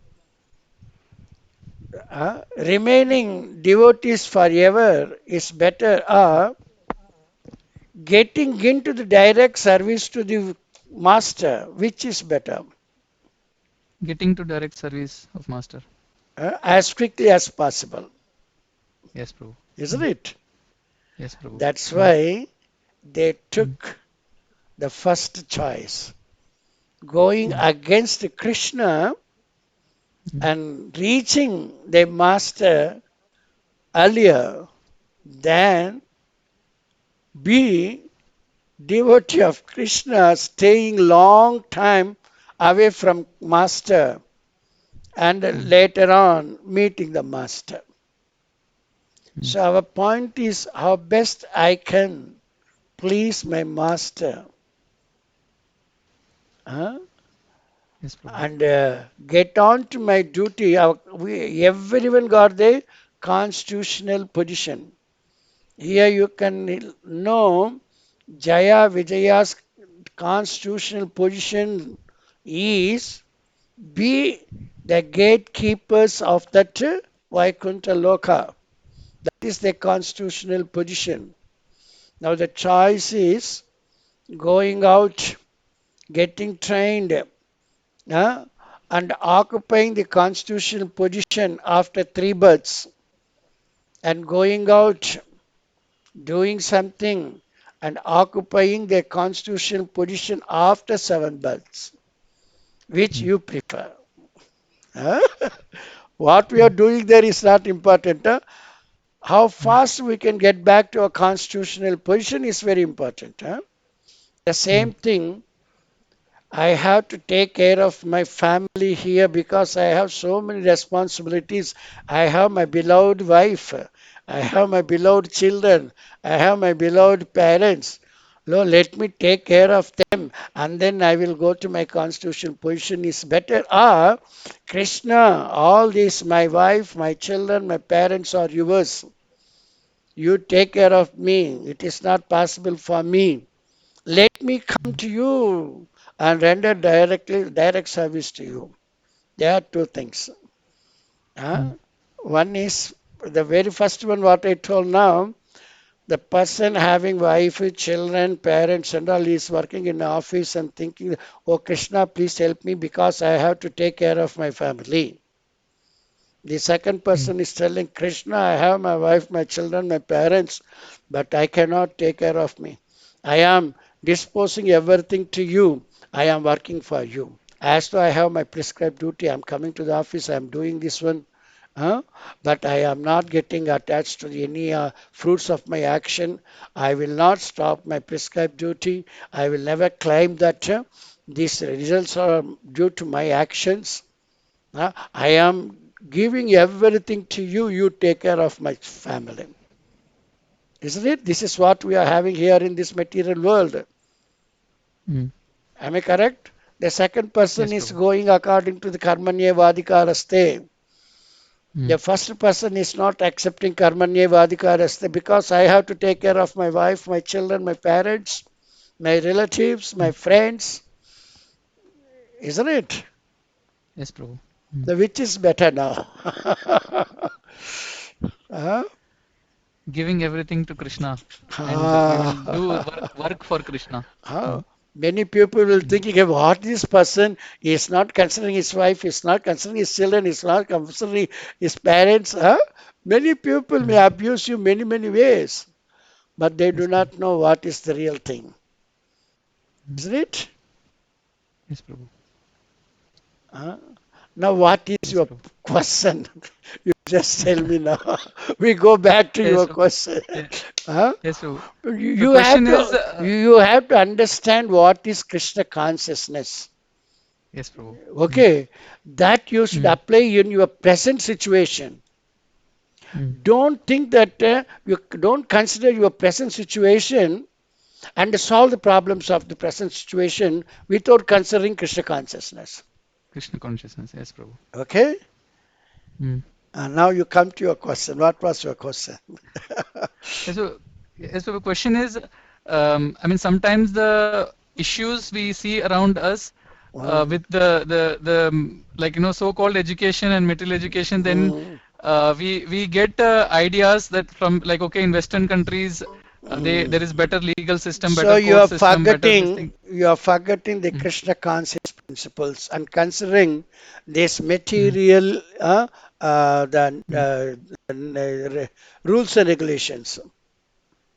Remaining devotees forever is better, or getting into the direct service to the master, which is better, Getting to direct service of Master. as quickly as possible, Yes, Prabhu. isn't Mm. it? Yes, Prabhu. That's Mm. why they Mm. took the first choice, going Mm. against Krishna Mm. and reaching the master earlier than be devotee of Krishna, staying long time away from master and Mm. later on meeting the master. Mm. So our point is how best I can please my master, huh? Yes, Prabhu. And get on to my duty. Everyone got the constitutional position. Here you can know Jaya Vijaya's constitutional position is be the gatekeepers of that Vaikuntha Loka. That is the constitutional position. Now the choice is going out, getting trained, uh, and occupying the constitutional position after 3 births, and going out, doing something, and occupying the constitutional position after 7 births. Which Mm. you prefer? Huh? What we are Mm. doing there is not important. Huh? How fast we can get back to a constitutional position is very important. Huh? The Mm. same thing, I have to take care of my family here because I have so many responsibilities. I have my beloved wife, I have my beloved children, I have my beloved parents. Lord, let me take care of them and then I will go to my constitutional position is better. Ah, Krishna, all this, my wife, my children, my parents are yours. You take care of me. It is not possible for me. Let me come to you and render direct service to you. There are two things. Mm. Huh? One is the very first one, what I told now. The person having wife, children, parents, and all is working in the office and thinking, "Oh Krishna, please help me because I have to take care of my family." The second person is telling Krishna, I have my wife, my children, my parents, but I cannot take care of me. I am disposing everything to you. I am working for you. As though I have my prescribed duty, I'm coming to the office, I'm doing this one. But I am not getting attached to any fruits of my action. I will not stop my prescribed duty. I will never claim that these results are due to my actions. I am giving everything to you. You take care of my family. Isn't it? This is what we are having here in this material world. Mm. Am I correct? The second person Yes, is Prabhu. going according to the karmanye vadikaraste. Mm. The first person is not accepting karmanye vadikaraste because I have to take care of my wife, my children, my parents, my relatives, my friends. Isn't it? Yes, Prabhu. The which is better now? Huh? Giving everything to Krishna, and we will do work for Krishna. Many people will thinking of what this person is not considering his wife, is not considering his children, is not considering his parents. Many people may abuse you many ways, but they do Yes, not know what is the real thing. Isn't it? Yes, Prabhu. Now, what is Yes, your Prabhu. question? You just tell me now. We go back to Yes, your Prabhu. question. Yes, Prabhu. You question have is, to you have to understand what is Krishna consciousness. yes, Prabhu. Okay, that you should apply in your present situation. Don't think that you don't consider your present situation and solve the problems of the present situation without considering Krishna consciousness. Krishna consciousness. Yes, Prabhu. Okay? Mm. And now you come to your question. What was your question? Yes, so the question is, I mean, sometimes the issues we see around us with the like so-called education and material education, then we get ideas that from like okay, in Western countries there is better legal system, So better court system, better this thing. you are forgetting the Krishna conscious principles and considering this Mm. material the rules and regulations.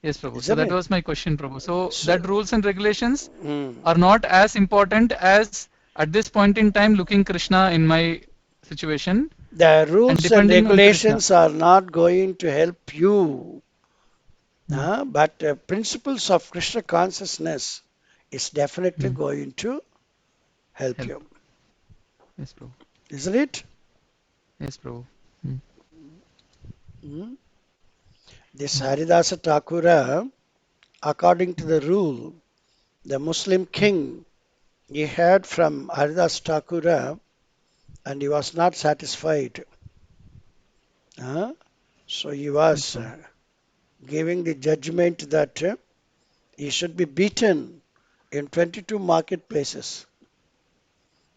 Yes, Prabhu. So Isn't that it? was my question, Prabhu. So So, that rules and regulations mm, are not as important as at this point in time looking Krishna in my situation the and rules and depending on Krishna. regulations are not going to help you, but principles of Krishna consciousness is definitely going to help Help. you. Yes, Prabhu. Isn't it? Yes, Prabhu. Mm. This Haridasa Thakura, according to the rule, the Muslim king, he heard from Haridas Thakura and he was not satisfied. So he was giving the judgment that he should be beaten in 22 marketplaces.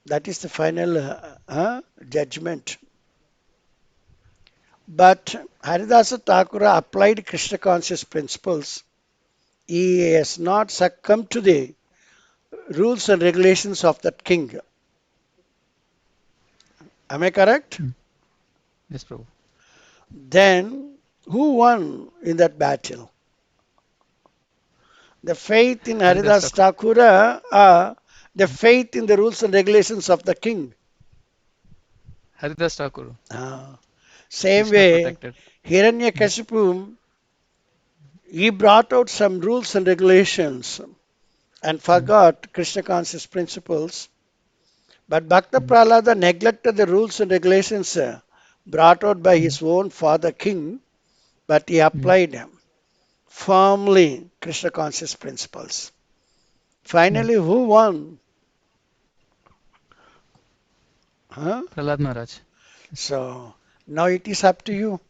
That is the final judgment. But Haridasa Thakura applied Krishna conscious principles. He has not succumbed to the rules and regulations of that king. Am I correct? Yes, Prabhu. Then who won in that battle? The faith in Haridas Thakura or the faith in the rules and regulations of the king? Haridas Thakur. Same Krishna way, protected. Hiranyakashipu, he brought out some rules and regulations and forgot Krishna conscious principles. But Bhakta Prahlada neglected the rules and regulations brought out by his own father king, but he applied firmly Krishna conscious principles. Finally, who won? Prahlad Maharaj. So now it is up to you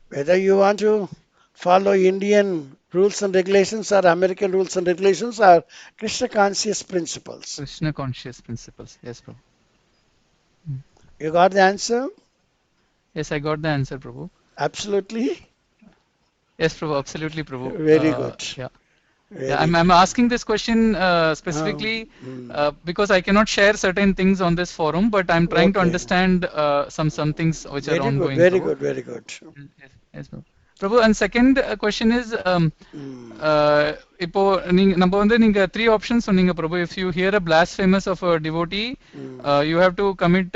whether you want to follow Indian rules and regulations or American rules and regulations or Krishna conscious principles. Krishna conscious principles. Yes, Prabhu. You got the answer? Yes, I got the answer, Prabhu. Absolutely. Yes, Prabhu. Absolutely, Prabhu. Very good. Yeah. Yeah, I'm asking this question specifically because I cannot share certain things on this forum, but I'm trying to understand some things which are ongoing. Very good, very good. Yes, Prabhu. And second question is, இப்போ நம்ம வந்து நீங்க 3 options சொன்னீங்க Prabhu. If you hear a blasphemous of a devotee, you have to commit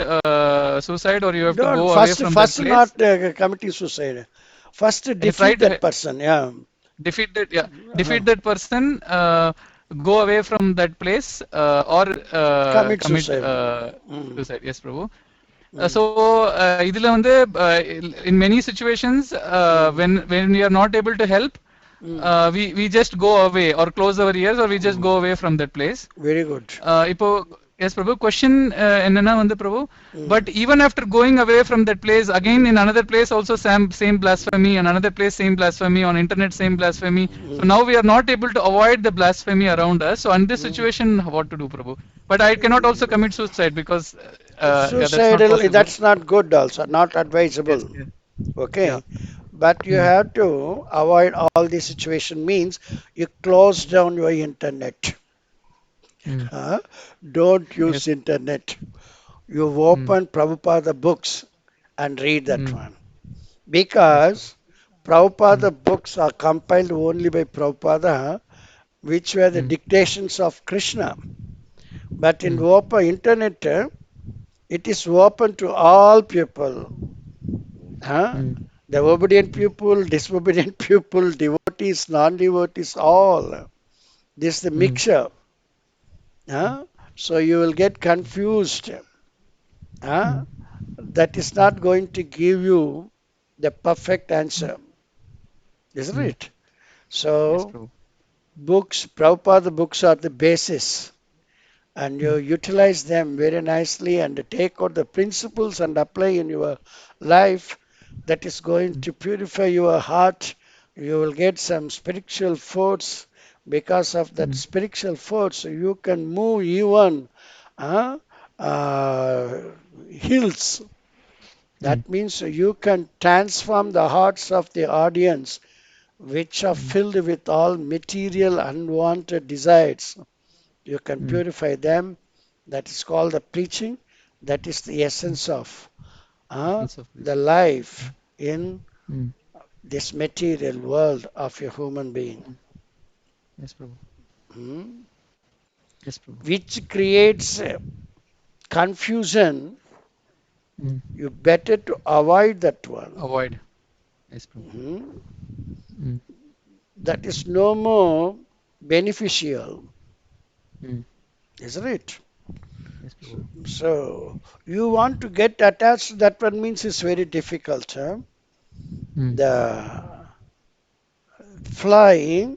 suicide or you have to go away from that place. First, not committing suicide. First, defeat that person. Yeah. Defeat that person, go away from that place, or commit suicide. Yes, Prabhu. So idhula vande in many situations when we are not able to help, we just go away or close our ears or we just go away from that place. Very good. Ipo yes, Prabhu. Question enna vande Prabhu. But even after going away from that place, again in another place also same blasphemy, and another place same blasphemy, on internet same blasphemy. So now we are not able to avoid the blasphemy around us. So in this situation, what to do, Prabhu? But I cannot also commit suicide because suicidal, that's not good also, not advisable. Yes. Okay. But you have to avoid all this situation, means you close down your internet. Don't use internet. You open Prabhupada books and read that one. Because Prabhupada books are compiled only by Prabhupada, which were the dictations of Krishna. But in open internet, it is open to all people. The obedient people, disobedient people, devotees, non-devotees, all. This is the mixture. So you will get confused. That is not going to give you the perfect answer. Isn't it? So, books, Prabhupada books are the basis. And you utilize them very nicely and take out the principles and apply in your life. That is going to purify your heart. You will get some spiritual force. Because of that spiritual force, you can move even hills. That means you can transform the hearts of the audience, which are filled with all material unwanted desires. You can purify them. That is called the preaching. That is the essence of the life in this material world of a human being. Yes, Prabhu. Yes, Prabhu. Which creates confusion. You better to avoid that one. Avoid. Yes, Prabhu. That is no more beneficial. Isn't it? Yes, Prabhu. So you want to get attached to that one, means it's very difficult. The fly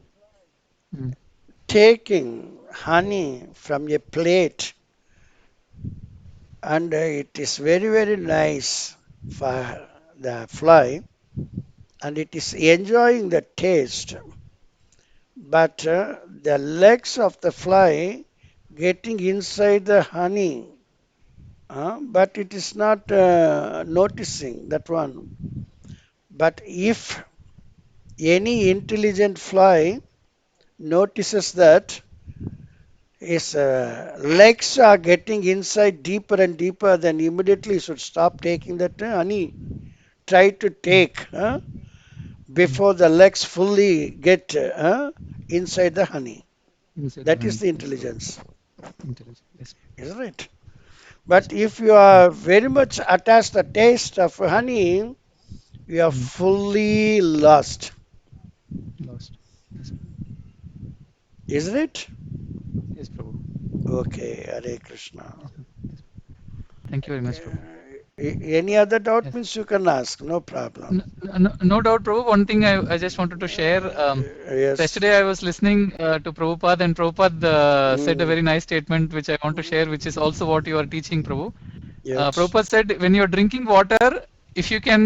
taking honey from a plate, and it is very, very nice for the fly, and it is enjoying the taste. But the legs of the fly getting inside the honey, but it is not noticing that one. But if any intelligent fly notices that his legs are getting inside deeper and deeper, then immediately should stop taking that honey. Try to take before the legs fully get inside the honey. That is the intelligence. Yes. Isn't it? But if you are very much attached to the taste of honey, you are fully lost. Lost. Yes. Isn't it? Yes, Prabhu. Okay, Hare Krishna. Thank you very much, Prabhu. Any other doubt, means you can ask, no problem. No doubt, Prabhu. One thing I just wanted to share. Yes. Yesterday I was listening to Prabhupada, and Prabhupada said a very nice statement which I want to share, which is also what you are teaching, Prabhu. Yes. Prabhupada said, when you are drinking water, if you can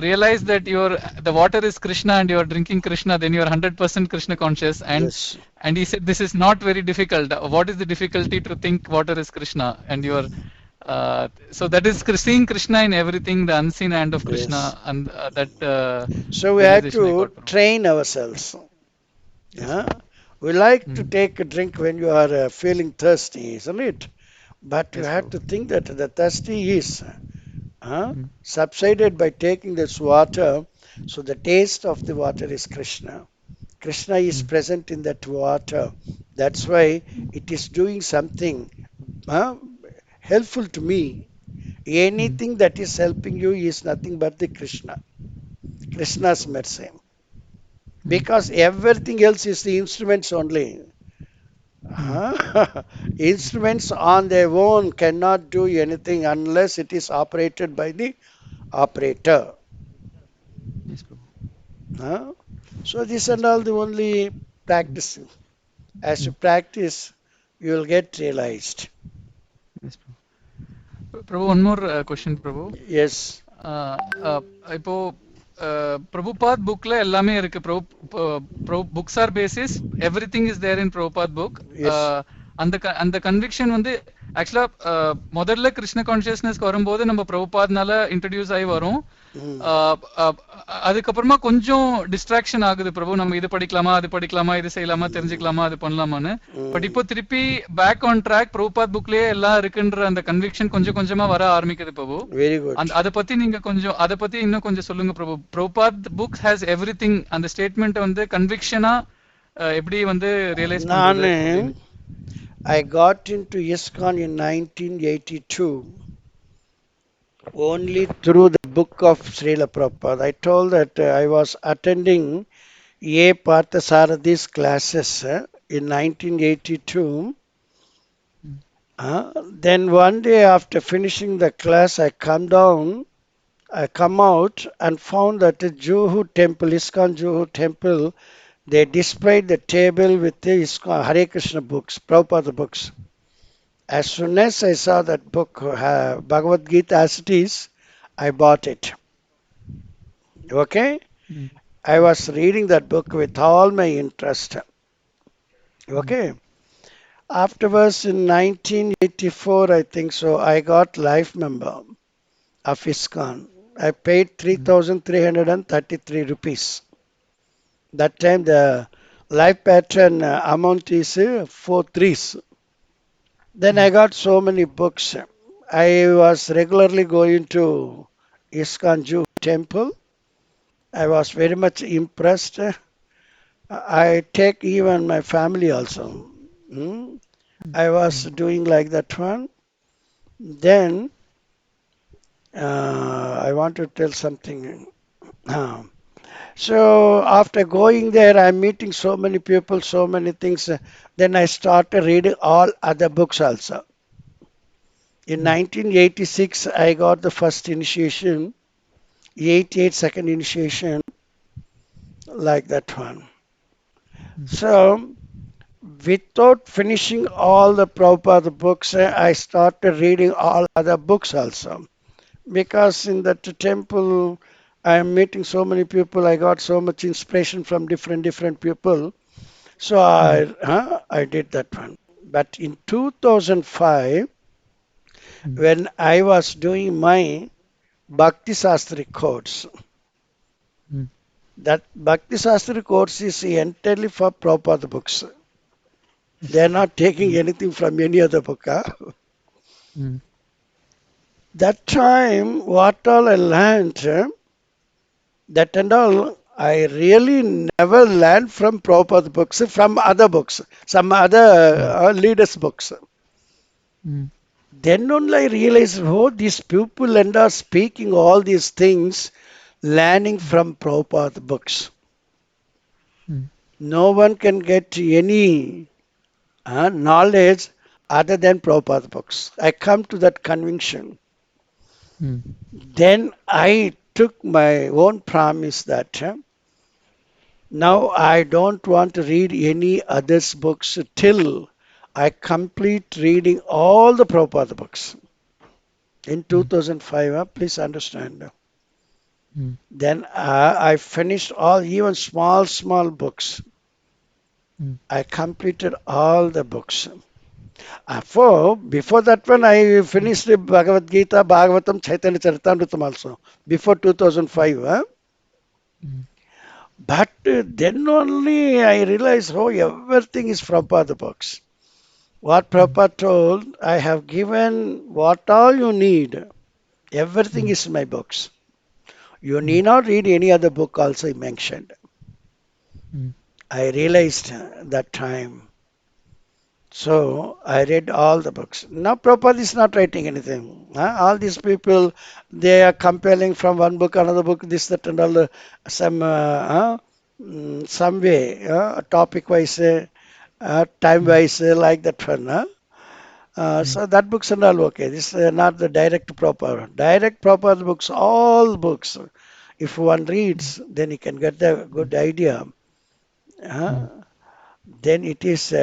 realize that the water is Krishna and you are drinking Krishna, then you are 100% Krishna conscious. And he said this is not very difficult. What is the difficulty to think water is Krishna? And you are so that is seeing Krishna in everything, the unseen hand of Krishna, and that. So we have to train ourselves. We like to take a drink when you are feeling thirsty, isn't it? But you Yes, have Prabhu. to think that the thirsty is Mm. subsided by taking this water. So the taste of the water is Krishna. Krishna is Mm. present in that water. That's why it is doing something uh, helpful to me. Mm. Anything that is helping you is nothing but the Krishna, Yes, Krishna's Prabhu. mercy. Mm. Because everything else is the instruments only. Mm. Instruments on their own cannot do anything unless it is operated by the operator. Yes, Prabhu. Huh? So these Yes, are all Prabhu. the only Mm. practicing. As you Mm. practice, you will get realized. Yes, Prabhu. Prabhu, one more question, Prabhu. Yes. இப்போ பிரபுபாத் புக்ல எல்லாமே இருக்கு. Books are basis everything is there in Prabhupad book. Yes. அந்த conviction வந்து ஆக்சுவலா முதல்ல கிருஷ்ண கான்சியஸ்னஸ்க்கு வரும்போது நம்ம பிரபுபாத்னால இன்ட்ரடியூஸ் ஆகி வரும். Mm. அதுக்கப்புறமா கொஞ்சம் டிஸ்ட்ராக்ஷன் ஆகுது பிரபு. நம்ம இது படிக்கலாமா, அது படிக்கலாமா, இது செய்யலாமா, தெரிஞ்சுக்கலாமா, அது பண்ணலாமான்னு. பட் இப்போ திருப்பி பேக் ஆன் ட்ராக் பிரபுபாத் புக்லயே எல்லாம் இருக்குன்ற அந்த கன்விக்ஷன் கொஞ்சம் கொஞ்சமா வர ஆரம்பிக்குது பிரபு. Very good. அத பத்தி நீங்க கொஞ்சம் அத பத்தி இன்னும் கொஞ்சம் சொல்லுங்க பிரபு. பிரபுபாத் புக்ஸ் ஹேஸ் எவ்ரிதிங் அந்த ஸ்டேட்மெண்ட் வந்து கன்விக்ஷனா எப்படி வந்து ரியலைஸ் பண்றது Nane, அப்படின்னு. I got into ISKCON in 1982 only through the book of Srila Prabhupada. I told that I was attending A. Parthasarathis classes in 1982. Then one day after finishing the class, I come out and found that the Juhu temple, ISKCON Juhu temple, they displayed the table with the ISKCON Hare Krishna books, Prabhupada books. As soon as I saw that book, Bhagavad Gita as it is, I bought it. Okay? Mm. I was reading that book with all my interest. Okay? Afterwards, in 1984, I think so, I got life member of ISKCON. I paid 3,333 rupees. That time the life pattern amount is 4 threes. Then I got so many books. I was regularly going to ISKCON Jew temple. I was very much impressed. I take even my family also. Hmm? I was doing like that one. Then I want to tell something. Uh, So after going there, I'm meeting so many people, so many things. Then I started reading all other books also. In 1986, I got the first initiation, 88 second initiation, like that one. So without finishing all the Prabhupada books, I started reading all other books also. Because in that temple, I am meeting so many people. I got so much inspiration from different people. So I did that one. But in 2005, when I was doing my Bhakti Sastri course, Mm. that Bhakti Sastri course is entirely for Prabhupada books. They are not taking anything from any other book. Mm. That time, what all I learned, that and all, I really never learned from Prabhupada books, from other books, some other leaders' books. Mm. Then only I realized, oh, these people and are speaking all these things, learning from Prabhupada books. Mm. No one can get any knowledge other than Prabhupada books. I come to that conviction. Mm. Then I took my own promise that now I don't want to read any others books till I complete reading all the Prabhupada books. In 2005, please understand. Mm. Then I finished all, even small books. Mm. I completed all the books. Before that one, I finished the Bhagavad Gita, Bhagavatam, Chaitanya Charitamrita also. Before 2005. Mm. But then only I realized, oh, everything is Prabhupada books. What Prabhupada told, I have given what all you need. Everything is in my books. You need not read any other book also he mentioned. I realized that time. So I read all the books. Now Prabhupada is not writing anything. All these people, they are compelling from one book another book, this, that, and all some way, topic wise, time wise, like that one. So that books and all okay. This is not the direct proper. Direct proper books, all books. If one reads, then he can get the good idea. Uh, then it is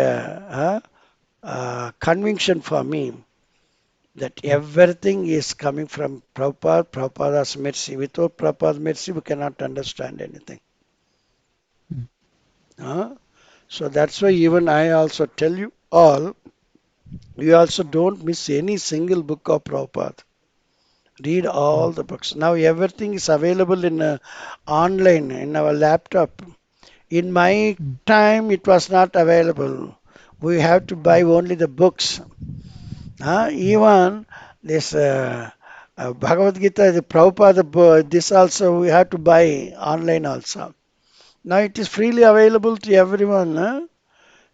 conviction for me that everything is coming from Prabhupada, Prabhupada's mercy. Without Prabhupada's mercy, we cannot understand anything. So that's why even I also tell you all, you also don't miss any single book of Prabhupada. Read all the books. Now everything is available in online in our laptop. In my time, it was not available. We have to buy only the books. Even this Bhagavad Gita, the Prabhupada book, this also we have to buy online also. Now it is freely available to everyone.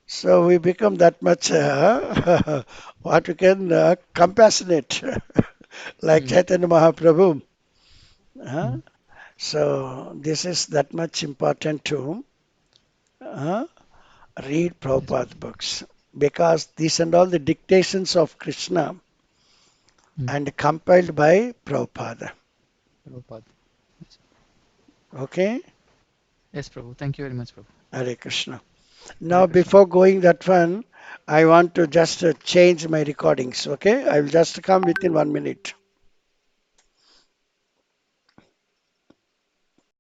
So we become that much what we can compassionate, like Chaitanya Mahaprabhu. So this is that much important to read Prabhupada books because these and all the dictations of Krishna and compiled by Prabhupada. Okay? Yes, Prabhu. Thank you very much, Prabhu. Hare Krishna. Now, before going that one, I want to just change my recordings. Okay? I will just come within 1 minute.